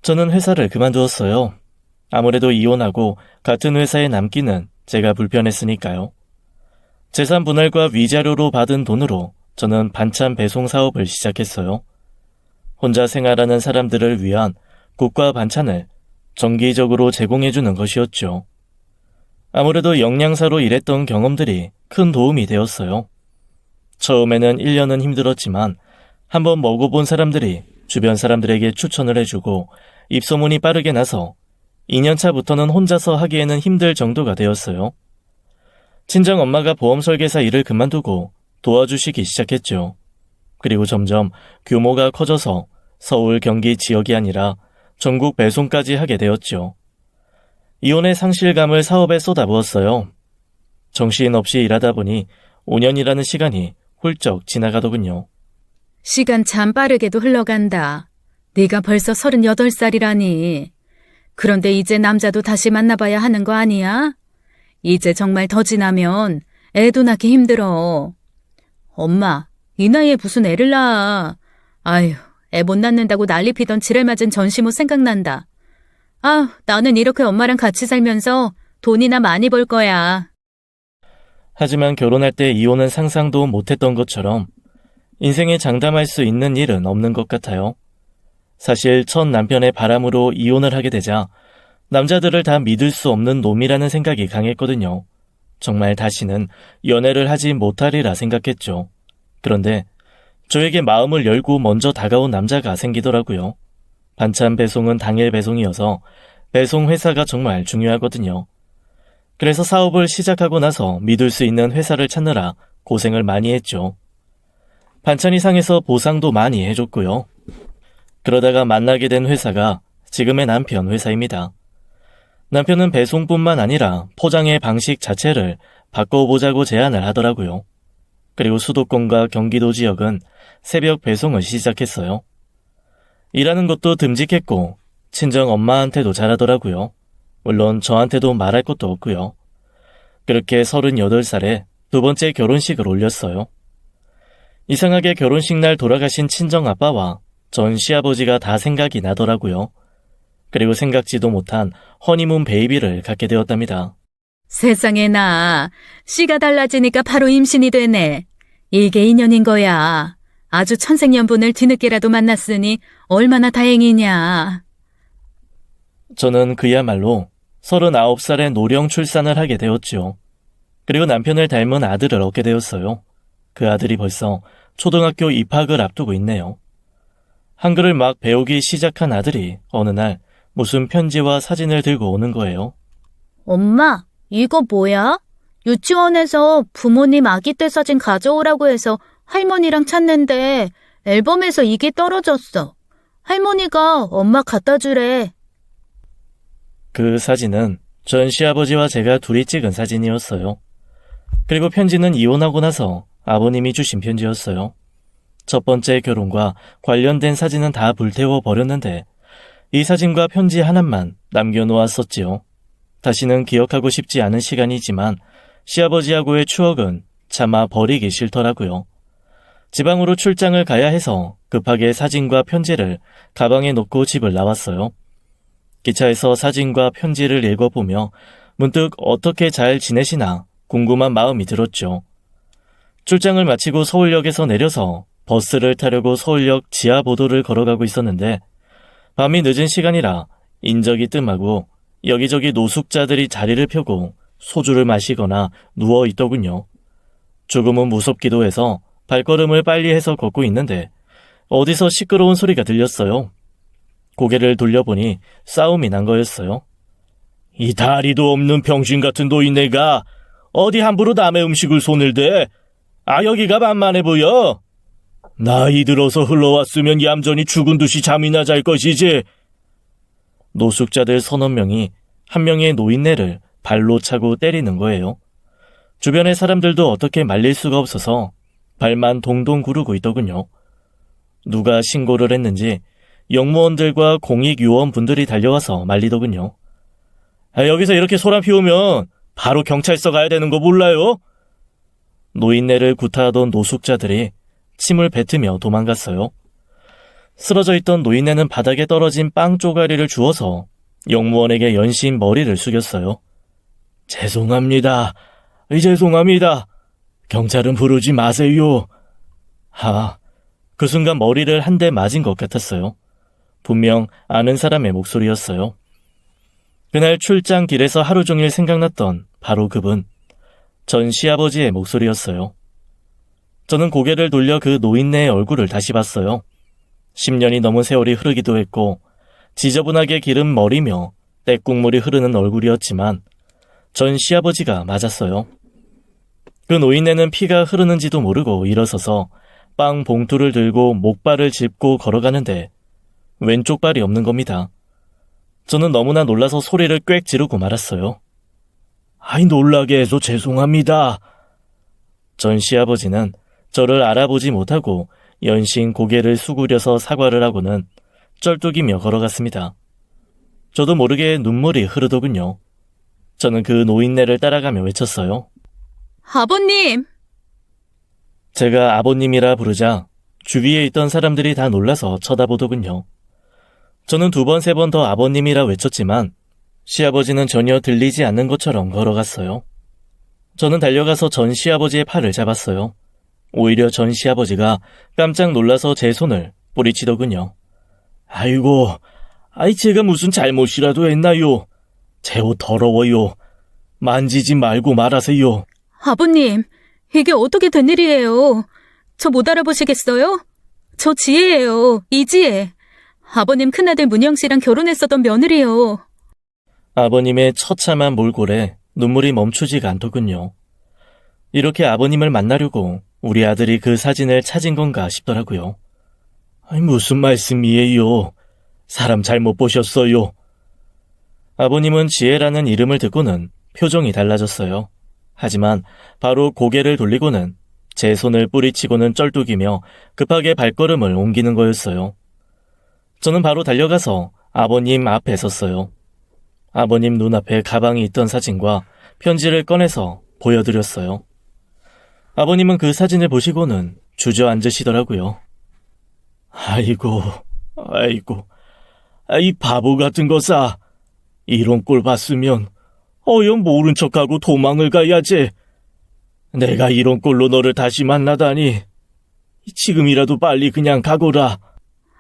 저는 회사를 그만두었어요. 아무래도 이혼하고 같은 회사에 남기는 제가 불편했으니까요. 재산 분할과 위자료로 받은 돈으로 저는 반찬 배송 사업을 시작했어요. 혼자 생활하는 사람들을 위한 국과 반찬을 정기적으로 제공해주는 것이었죠. 아무래도 영양사로 일했던 경험들이 큰 도움이 되었어요. 처음에는 1년은 힘들었지만 한번 먹어본 사람들이 주변 사람들에게 추천을 해주고 입소문이 빠르게 나서 2년차부터는 혼자서 하기에는 힘들 정도가 되었어요. 친정 엄마가 보험 설계사 일을 그만두고 도와주시기 시작했죠. 그리고 점점 규모가 커져서 서울, 경기 지역이 아니라 전국 배송까지 하게 되었죠. 이혼의 상실감을 사업에 쏟아부었어요. 정신없이 일하다 보니 5년이라는 시간이 훌쩍 지나가더군요. 시간 참 빠르게도 흘러간다. 네가 벌써 38살이라니. 그런데 이제 남자도 다시 만나봐야 하는 거 아니야? 이제 정말 더 지나면 애도 낳기 힘들어. 엄마, 이 나이에 무슨 애를 낳아. 아휴, 애 못 낳는다고 난리 피던 지랄 맞은 전시모 생각난다. 아, 나는 이렇게 엄마랑 같이 살면서 돈이나 많이 벌 거야. 하지만 결혼할 때 이혼은 상상도 못했던 것처럼 인생에 장담할 수 있는 일은 없는 것 같아요. 사실 첫 남편의 바람으로 이혼을 하게 되자 남자들을 다 믿을 수 없는 놈이라는 생각이 강했거든요. 정말 다시는 연애를 하지 못하리라 생각했죠. 그런데 저에게 마음을 열고 먼저 다가온 남자가 생기더라고요. 반찬 배송은 당일 배송이어서 배송 회사가 정말 중요하거든요. 그래서 사업을 시작하고 나서 믿을 수 있는 회사를 찾느라 고생을 많이 했죠. 반찬이 상해서 보상도 많이 해줬고요. 그러다가 만나게 된 회사가 지금의 남편 회사입니다. 남편은 배송뿐만 아니라 포장의 방식 자체를 바꿔보자고 제안을 하더라고요. 그리고 수도권과 경기도 지역은 새벽 배송을 시작했어요. 일하는 것도 듬직했고 친정 엄마한테도 잘하더라고요. 물론 저한테도 말할 것도 없고요. 그렇게 38살에 두 번째 결혼식을 올렸어요. 이상하게 결혼식 날 돌아가신 친정 아빠와 전 시아버지가 다 생각이 나더라고요. 그리고 생각지도 못한 허니문 베이비를 갖게 되었답니다. 세상에 나, 씨가 달라지니까 바로 임신이 되네. 이게 인연인 거야. 아주 천생연분을 뒤늦게라도 만났으니 얼마나 다행이냐. 저는 그야말로 39살에 노령 출산을 하게 되었죠. 그리고 남편을 닮은 아들을 얻게 되었어요. 그 아들이 벌써 초등학교 입학을 앞두고 있네요. 한글을 막 배우기 시작한 아들이 어느 날 무슨 편지와 사진을 들고 오는 거예요. 엄마, 이거 뭐야? 유치원에서 부모님 아기 때 사진 가져오라고 해서 할머니랑 찾는데 앨범에서 이게 떨어졌어. 할머니가 엄마 갖다 주래. 그 사진은 전 시아버지와 제가 둘이 찍은 사진이었어요. 그리고 편지는 이혼하고 나서 아버님이 주신 편지였어요. 첫 번째 결혼과 관련된 사진은 다 불태워 버렸는데 이 사진과 편지 하나만 남겨놓았었지요. 다시는 기억하고 싶지 않은 시간이지만 시아버지하고의 추억은 차마 버리기 싫더라고요. 지방으로 출장을 가야 해서 급하게 사진과 편지를 가방에 넣고 집을 나왔어요. 기차에서 사진과 편지를 읽어보며 문득 어떻게 잘 지내시나 궁금한 마음이 들었죠. 출장을 마치고 서울역에서 내려서 버스를 타려고 서울역 지하보도를 걸어가고 있었는데 밤이 늦은 시간이라 인적이 뜸하고 여기저기 노숙자들이 자리를 펴고 소주를 마시거나 누워있더군요. 조금은 무섭기도 해서 발걸음을 빨리 해서 걷고 있는데 어디서 시끄러운 소리가 들렸어요. 고개를 돌려보니 싸움이 난 거였어요. 이 다리도 없는 병신 같은 노인네가 어디 함부로 남의 음식을 손을 대? 아, 여기가 만만해 보여? 나이 들어서 흘러왔으면 얌전히 죽은 듯이 잠이나 잘 것이지. 노숙자들 서너 명이 한 명의 노인네를 발로 차고 때리는 거예요. 주변의 사람들도 어떻게 말릴 수가 없어서 발만 동동 구르고 있더군요. 누가 신고를 했는지 영무원들과 공익요원분들이 달려와서 말리더군요. 여기서 이렇게 소란 피우면 바로 경찰서 가야 되는 거 몰라요? 노인네를 구타하던 노숙자들이 침을 뱉으며 도망갔어요. 쓰러져 있던 노인네는 바닥에 떨어진 빵 쪼가리를 주워서 영무원에게 연신 머리를 숙였어요. 죄송합니다. 죄송합니다. 경찰은 부르지 마세요. 그 순간 머리를 한 대 맞은 것 같았어요. 분명 아는 사람의 목소리였어요. 그날 출장길에서 하루 종일 생각났던 바로 그분, 전 시아버지의 목소리였어요. 저는 고개를 돌려 그 노인네의 얼굴을 다시 봤어요. 10년이 넘은 세월이 흐르기도 했고 지저분하게 기른 머리며 떼국물이 흐르는 얼굴이었지만 전 시아버지가 맞았어요. 그 노인네는 피가 흐르는지도 모르고 일어서서 빵 봉투를 들고 목발을 짚고 걸어가는데 왼쪽 발이 없는 겁니다. 저는 너무나 놀라서 소리를 꽥 지르고 말았어요. 아이, 놀라게 해서 죄송합니다. 전 시아버지는 저를 알아보지 못하고 연신 고개를 수그려서 사과를 하고는 쩔뚝이며 걸어갔습니다. 저도 모르게 눈물이 흐르더군요. 저는 그 노인네를 따라가며 외쳤어요. 아버님! 제가 아버님이라 부르자 주위에 있던 사람들이 다 놀라서 쳐다보더군요. 저는 2번, 3번 더 아버님이라 외쳤지만 시아버지는 전혀 들리지 않는 것처럼 걸어갔어요. 저는 달려가서 전 시아버지의 팔을 잡았어요. 오히려 전 시아버지가 깜짝 놀라서 제 손을 뿌리치더군요. 아이고, 제가 무슨 잘못이라도 했나요? 제 옷 더러워요. 만지지 말고 말하세요. 아버님, 이게 어떻게 된 일이에요? 저 못 알아보시겠어요? 저 지혜예요, 이지혜. 아버님 큰아들 문영 씨랑 결혼했었던 며느리요. 아버님의 처참한 몰골에 눈물이 멈추지가 않더군요. 이렇게 아버님을 만나려고 우리 아들이 그 사진을 찾은 건가 싶더라고요. 무슨 말씀이에요? 사람 잘못 보셨어요. 아버님은 지혜라는 이름을 듣고는 표정이 달라졌어요. 하지만 바로 고개를 돌리고는 제 손을 뿌리치고는 쩔뚝이며 급하게 발걸음을 옮기는 거였어요. 저는 바로 달려가서 아버님 앞에 섰어요. 아버님 눈앞에 가방이 있던 사진과 편지를 꺼내서 보여드렸어요. 아버님은 그 사진을 보시고는 주저앉으시더라고요. 아이고, 이 바보 같은 거사. 이런 꼴 봤으면 어여 모른 척하고 도망을 가야지. 내가 이런 꼴로 너를 다시 만나다니. 지금이라도 빨리 그냥 가거라.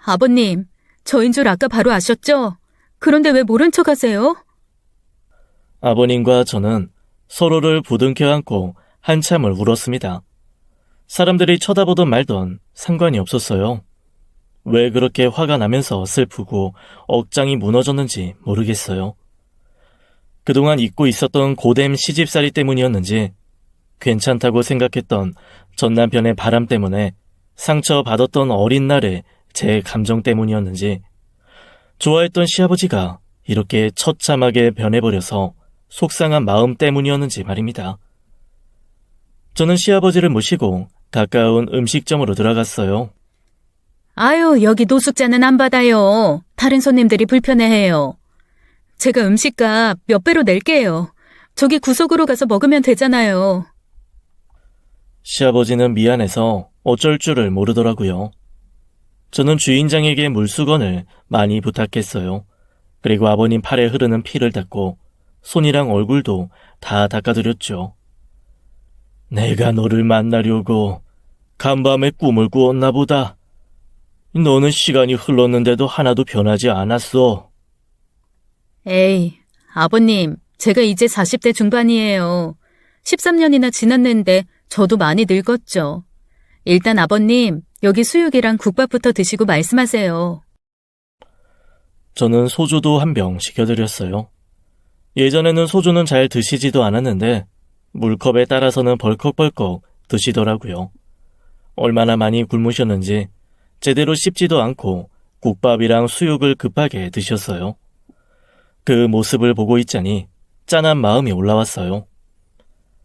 아버님, 저인 줄 아까 바로 아셨죠? 그런데 왜 모른 척 하세요? 아버님과 저는 서로를 부둥켜 안고 한참을 울었습니다. 사람들이 쳐다보던 말던 상관이 없었어요. 왜 그렇게 화가 나면서 슬프고 억장이 무너졌는지 모르겠어요. 그동안 잊고 있었던 고됨 시집살이 때문이었는지 괜찮다고 생각했던 전 남편의 바람 때문에 상처받았던 어린 날의 제 감정 때문이었는지 좋아했던 시아버지가 이렇게 처참하게 변해버려서 속상한 마음 때문이었는지 말입니다. 저는 시아버지를 모시고 가까운 음식점으로 들어갔어요. 아유, 여기 노숙자는 안 받아요. 다른 손님들이 불편해해요. 제가 음식값 몇 배로 낼게요. 저기 구석으로 가서 먹으면 되잖아요. 시아버지는 미안해서 어쩔 줄을 모르더라고요. 저는 주인장에게 물수건을 많이 부탁했어요. 그리고 아버님 팔에 흐르는 피를 닦고 손이랑 얼굴도 다 닦아드렸죠. 내가 너를 만나려고 간밤에 꿈을 꾸었나 보다. 너는 시간이 흘렀는데도 하나도 변하지 않았어. 에이, 아버님, 제가 이제 40대 중반이에요. 13년이나 지났는데 저도 많이 늙었죠. 일단 아버님, 여기 수육이랑 국밥부터 드시고 말씀하세요. 저는 소주도 한 병 시켜드렸어요. 예전에는 소주는 잘 드시지도 않았는데 물컵에 따라서는 벌컥벌컥 드시더라고요. 얼마나 많이 굶으셨는지 제대로 씹지도 않고 국밥이랑 수육을 급하게 드셨어요. 그 모습을 보고 있자니 짠한 마음이 올라왔어요.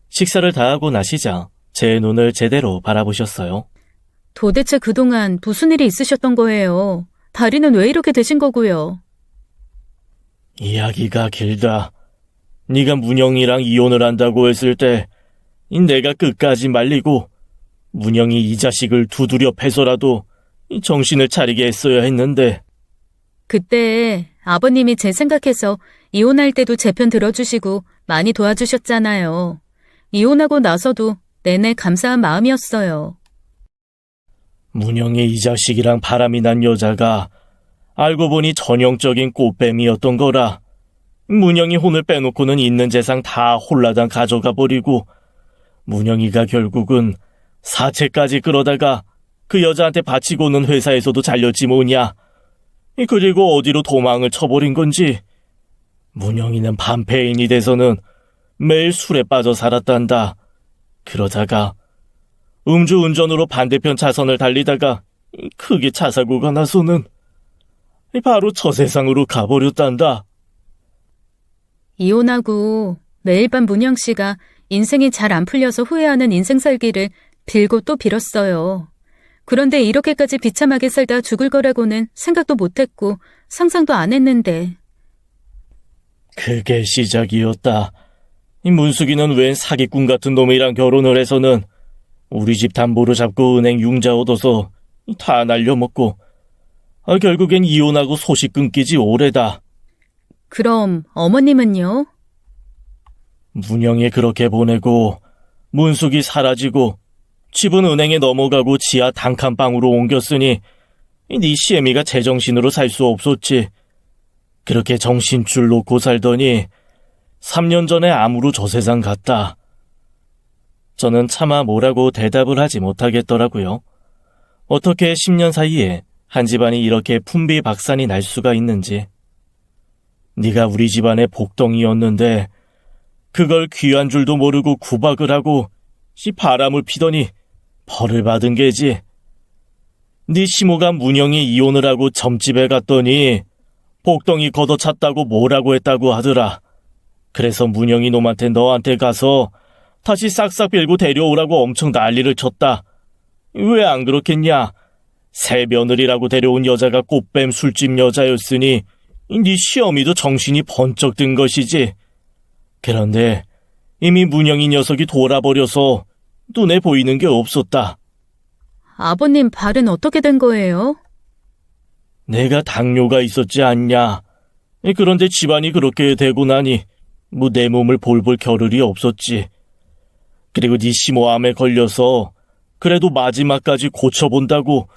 식사를 다 하고 나시자 제 눈을 제대로 바라보셨어요. 도대체 그동안 무슨 일이 있으셨던 거예요? 다리는 왜 이렇게 되신 거고요? 이야기가 길다. 네가 문영이랑 이혼을 한다고 했을 때 내가 끝까지 말리고 문영이 이 자식을 두드려 패서라도 정신을 차리게 했어야 했는데 그때 아버님이 제 생각해서 이혼할 때도 제 편 들어주시고 많이 도와주셨잖아요. 이혼하고 나서도 내내 감사한 마음이었어요. 문영이 이 자식이랑 바람이 난 여자가 알고 보니 전형적인 꽃뱀이었던 거라. 문영이 혼을 빼놓고는 있는 재산 다 홀라당 가져가 버리고 문영이가 결국은 사채까지 끌어다가 그 여자한테 바치고는 회사에서도 잘렸지 뭐냐. 그리고 어디로 도망을 쳐버린 건지. 문영이는 반패인이 돼서는 매일 술에 빠져 살았단다. 그러다가 음주운전으로 반대편 차선을 달리다가 크게 차사고가 나서는 바로 저 세상으로 가버렸단다. 이혼하고 매일 밤 문영 씨가 인생이 잘 안 풀려서 후회하는 인생 살기를 빌고 또 빌었어요. 그런데 이렇게까지 비참하게 살다 죽을 거라고는 생각도 못했고 상상도 안 했는데. 그게 시작이었다. 이 문숙이는 웬 사기꾼 같은 놈이랑 결혼을 해서는 우리 집 담보로 잡고 은행 융자 얻어서 다 날려먹고 결국엔 이혼하고 소식 끊기지 오래다. 그럼 어머님은요? 문영이 그렇게 보내고 문숙이 사라지고 집은 은행에 넘어가고 지하 단칸방으로 옮겼으니 네 시애미가 제정신으로 살 수 없었지. 그렇게 정신줄 놓고 살더니 3년 전에 암으로 저 세상 갔다. 저는 차마 뭐라고 대답을 하지 못하겠더라고요. 어떻게 10년 사이에 한 집안이 이렇게 풍비박산이 날 수가 있는지. 네가 우리 집안의 복덩이였는데 그걸 귀한 줄도 모르고 구박을 하고 바람을 피더니 벌을 받은 게지. 네 시모가 문영이 이혼을 하고 점집에 갔더니 복덩이 걷어찼다고 뭐라고 했다고 하더라. 그래서 문영이 놈한테 너한테 가서 다시 싹싹 빌고 데려오라고 엄청 난리를 쳤다. 왜 안 그렇겠냐? 새 며느리라고 데려온 여자가 꽃뱀 술집 여자였으니 네 시어미도 정신이 번쩍 든 것이지. 그런데 이미 문영이 녀석이 돌아버려서 눈에 보이는 게 없었다. 아버님 발은 어떻게 된 거예요? 내가 당뇨가 있었지 않냐. 그런데 집안이 그렇게 되고 나니 내 몸을 볼볼 겨를이 없었지. 그리고 네 시모암에 걸려서 그래도 마지막까지 고쳐본다고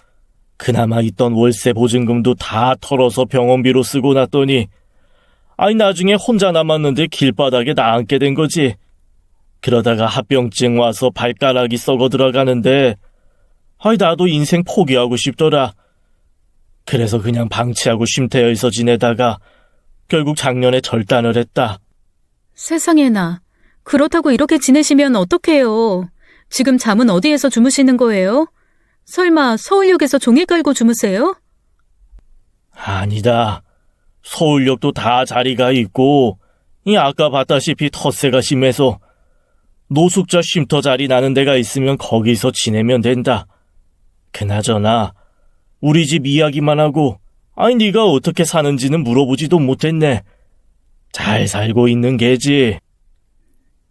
그나마 있던 월세 보증금도 다 털어서 병원비로 쓰고 났더니 나중에 혼자 남았는데 길바닥에 나앉게 된 거지. 그러다가 합병증 와서 발가락이 썩어 들어가는데 나도 인생 포기하고 싶더라. 그래서 그냥 방치하고 쉼터에서 지내다가 결국 작년에 절단을 했다. 세상에나. 그렇다고 이렇게 지내시면 어떡해요? 지금 잠은 어디에서 주무시는 거예요? 설마 서울역에서 종일 깔고 주무세요? 아니다. 서울역도 다 자리가 있고 아까 봤다시피 텃세가 심해서 노숙자 쉼터 자리 나는 데가 있으면 거기서 지내면 된다. 그나저나 우리 집 이야기만 하고 네가 어떻게 사는지는 물어보지도 못했네. 잘 살고 있는 게지.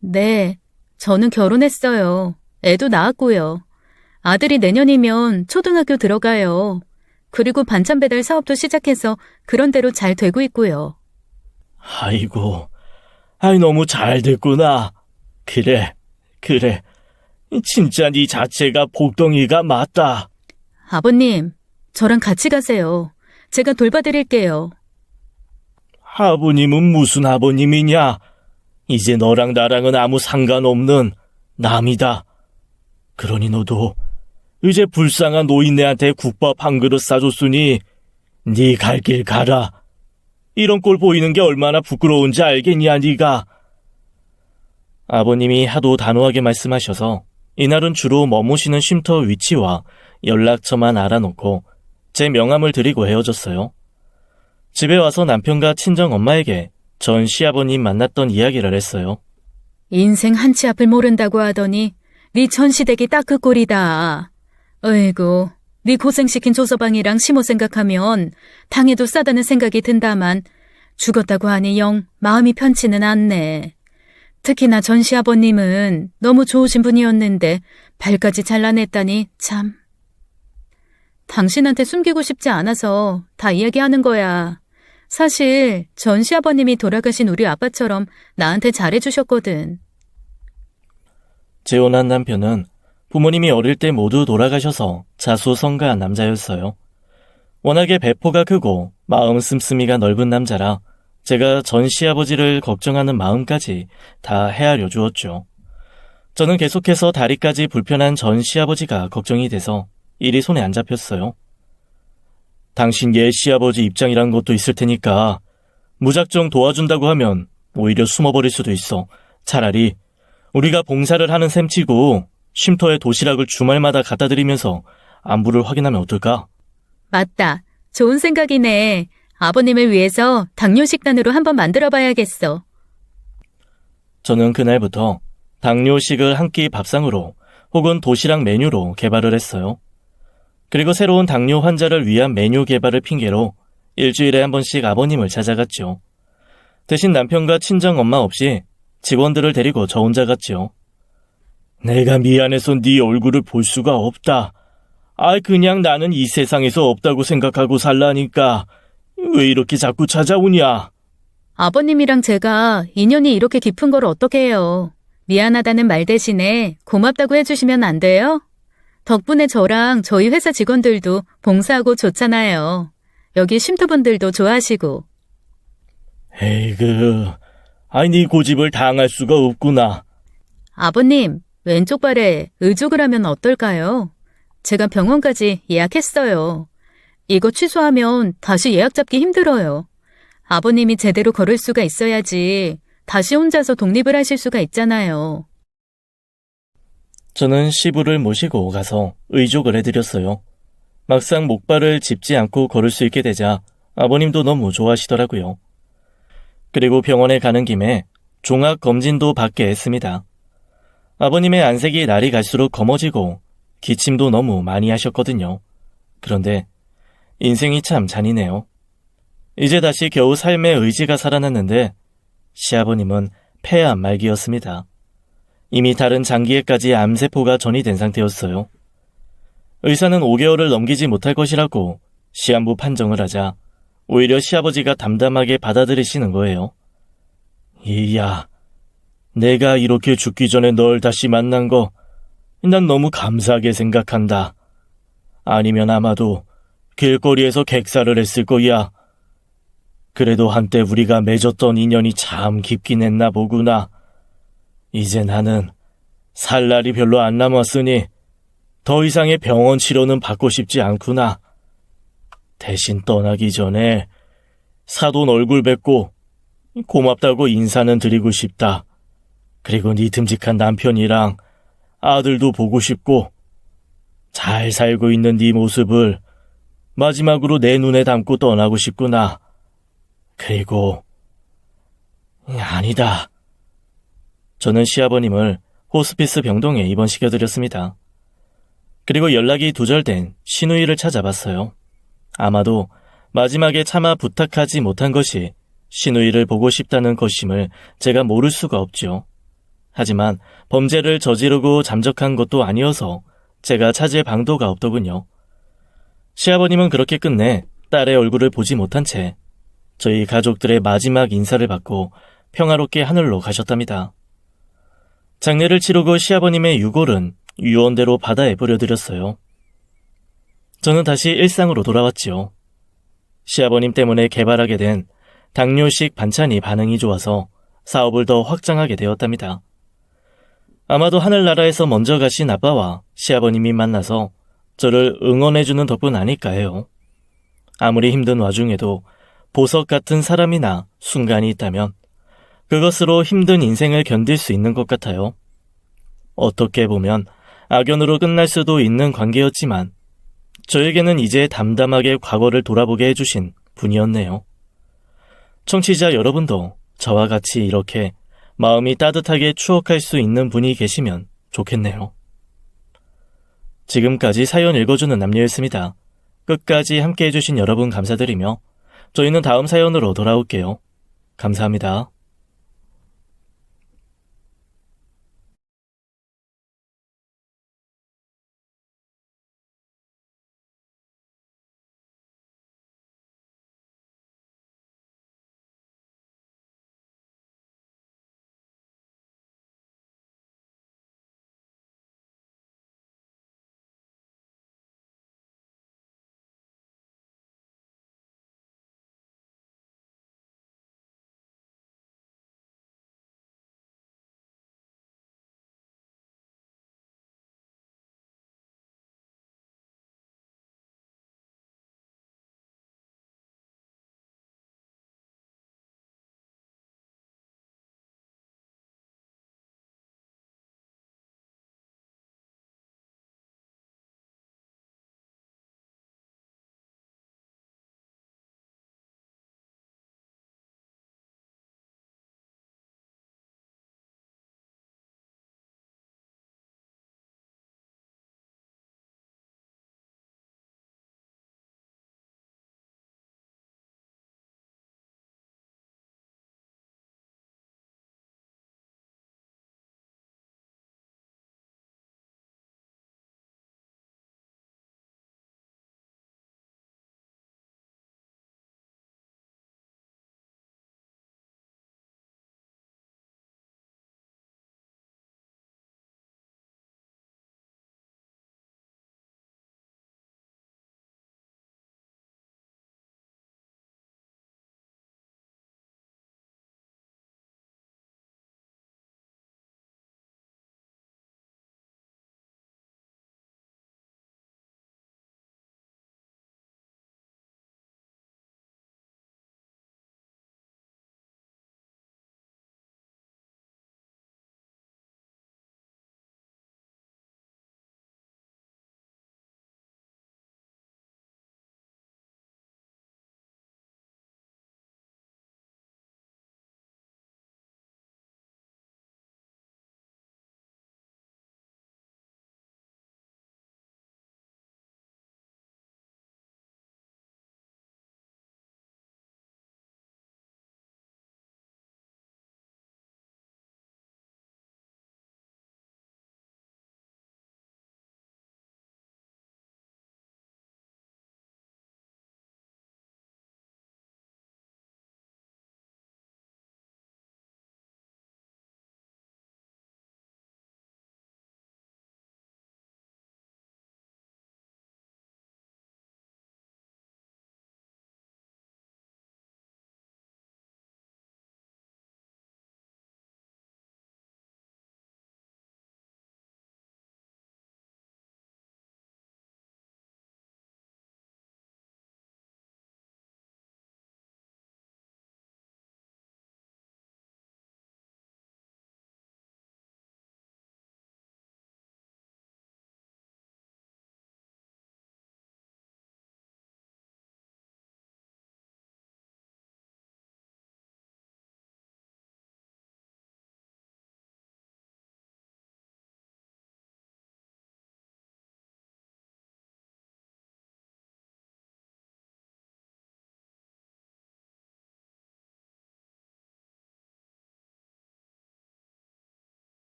네, 저는 결혼했어요. 애도 낳았고요. 아들이 내년이면 초등학교 들어가요. 그리고 반찬 배달 사업도 시작해서 그런 대로 잘 되고 있고요. 아이고, 너무 잘 됐구나. 그래. 진짜 네 자체가 복덩이가 맞다. 아버님, 저랑 같이 가세요. 제가 돌봐드릴게요. 아버님은 무슨 아버님이냐? 이제 너랑 나랑은 아무 상관없는 남이다. 그러니 너도 이제 불쌍한 노인네한테 국밥 한 그릇 싸줬으니 네 갈 길 가라. 이런 꼴 보이는 게 얼마나 부끄러운지 알겠냐, 네가. 아버님이 하도 단호하게 말씀하셔서 이날은 주로 머무시는 쉼터 위치와 연락처만 알아놓고 제 명함을 드리고 헤어졌어요. 집에 와서 남편과 친정엄마에게 전 시아버님 만났던 이야기를 했어요. 인생 한치 앞을 모른다고 하더니 네 전시댁이 딱 그 꼴이다. 어이구, 네 고생시킨 조서방이랑 시모 생각하면 당해도 싸다는 생각이 든다만 죽었다고 하니 영 마음이 편치는 않네. 특히나 전 시아버님은 너무 좋으신 분이었는데 발까지 잘라냈다니 참. 당신한테 숨기고 싶지 않아서 다 이야기하는 거야. 사실 전 시아버님이 돌아가신 우리 아빠처럼 나한테 잘해주셨거든. 재혼한 남편은 부모님이 어릴 때 모두 돌아가셔서 자수성가한 남자였어요. 워낙에 배포가 크고 마음 씀씀이가 넓은 남자라 제가 전 시아버지를 걱정하는 마음까지 다 헤아려 주었죠. 저는 계속해서 다리까지 불편한 전 시아버지가 걱정이 돼서 일이 손에 안 잡혔어요. 당신 옛 시아버지 입장이란 것도 있을 테니까 무작정 도와준다고 하면 오히려 숨어버릴 수도 있어. 차라리 우리가 봉사를 하는 셈치고 쉼터에 도시락을 주말마다 갖다 드리면서 안부를 확인하면 어떨까? 맞다. 좋은 생각이네. 아버님을 위해서 당뇨식단으로 한번 만들어봐야겠어. 저는 그날부터 당뇨식을 한 끼 밥상으로 혹은 도시락 메뉴로 개발을 했어요. 그리고 새로운 당뇨 환자를 위한 메뉴 개발을 핑계로 일주일에 한 번씩 아버님을 찾아갔죠. 대신 남편과 친정엄마 없이 직원들을 데리고 저 혼자 갔죠. 내가 미안해서 네 얼굴을 볼 수가 없다. 그냥 나는 이 세상에서 없다고 생각하고 살라니까 왜 이렇게 자꾸 찾아오냐? 아버님이랑 제가 인연이 이렇게 깊은 걸 어떻게 해요. 미안하다는 말 대신에 고맙다고 해주시면 안 돼요? 덕분에 저랑 저희 회사 직원들도 봉사하고 좋잖아요. 여기 쉼터분들도 좋아하시고. 에이그, 네 고집을 당할 수가 없구나. 아버님, 왼쪽 발에 의족을 하면 어떨까요? 제가 병원까지 예약했어요. 이거 취소하면 다시 예약 잡기 힘들어요. 아버님이 제대로 걸을 수가 있어야지 다시 혼자서 독립을 하실 수가 있잖아요. 저는 시부를 모시고 가서 의족을 해드렸어요. 막상 목발을 짚지 않고 걸을 수 있게 되자 아버님도 너무 좋아하시더라고요. 그리고 병원에 가는 김에 종합 검진도 받게 했습니다. 아버님의 안색이 날이 갈수록 검어지고 기침도 너무 많이 하셨거든요. 그런데 인생이 참 잔인해요. 이제 다시 겨우 삶의 의지가 살아났는데 시아버님은 폐암 말기였습니다. 이미 다른 장기에까지 암세포가 전이된 상태였어요. 의사는 5개월을 넘기지 못할 것이라고 시한부 판정을 하자 오히려 시아버지가 담담하게 받아들이시는 거예요. 이야, 내가 이렇게 죽기 전에 널 다시 만난 거 난 너무 감사하게 생각한다. 아니면 아마도 길거리에서 객사를 했을 거야. 그래도 한때 우리가 맺었던 인연이 참 깊긴 했나 보구나. 이제 나는 살 날이 별로 안 남았으니 더 이상의 병원 치료는 받고 싶지 않구나. 대신 떠나기 전에 사돈 얼굴 뵙고 고맙다고 인사는 드리고 싶다. 그리고 네 듬직한 남편이랑 아들도 보고 싶고 잘 살고 있는 네 모습을 마지막으로 내 눈에 담고 떠나고 싶구나. 그리고 아니다. 저는 시아버님을 호스피스 병동에 입원시켜드렸습니다. 그리고 연락이 두절된 시누이를 찾아봤어요. 아마도 마지막에 차마 부탁하지 못한 것이 시누이를 보고 싶다는 것임을 제가 모를 수가 없죠. 하지만 범죄를 저지르고 잠적한 것도 아니어서 제가 찾을 방도가 없더군요. 시아버님은 그렇게 끝내 딸의 얼굴을 보지 못한 채 저희 가족들의 마지막 인사를 받고 평화롭게 하늘로 가셨답니다. 장례를 치르고 시아버님의 유골은 유언대로 바다에 뿌려드렸어요. 저는 다시 일상으로 돌아왔지요. 시아버님 때문에 개발하게 된 당뇨식 반찬이 반응이 좋아서 사업을 더 확장하게 되었답니다. 아마도 하늘나라에서 먼저 가신 아빠와 시아버님이 만나서 저를 응원해주는 덕분 아닐까 해요. 아무리 힘든 와중에도 보석 같은 사람이나 순간이 있다면 그것으로 힘든 인생을 견딜 수 있는 것 같아요. 어떻게 보면 악연으로 끝날 수도 있는 관계였지만 저에게는 이제 담담하게 과거를 돌아보게 해주신 분이었네요. 청취자 여러분도 저와 같이 이렇게 마음이 따뜻하게 추억할 수 있는 분이 계시면 좋겠네요. 지금까지 사연 읽어주는 남녀였습니다. 끝까지 함께 해주신 여러분 감사드리며 저희는 다음 사연으로 돌아올게요. 감사합니다.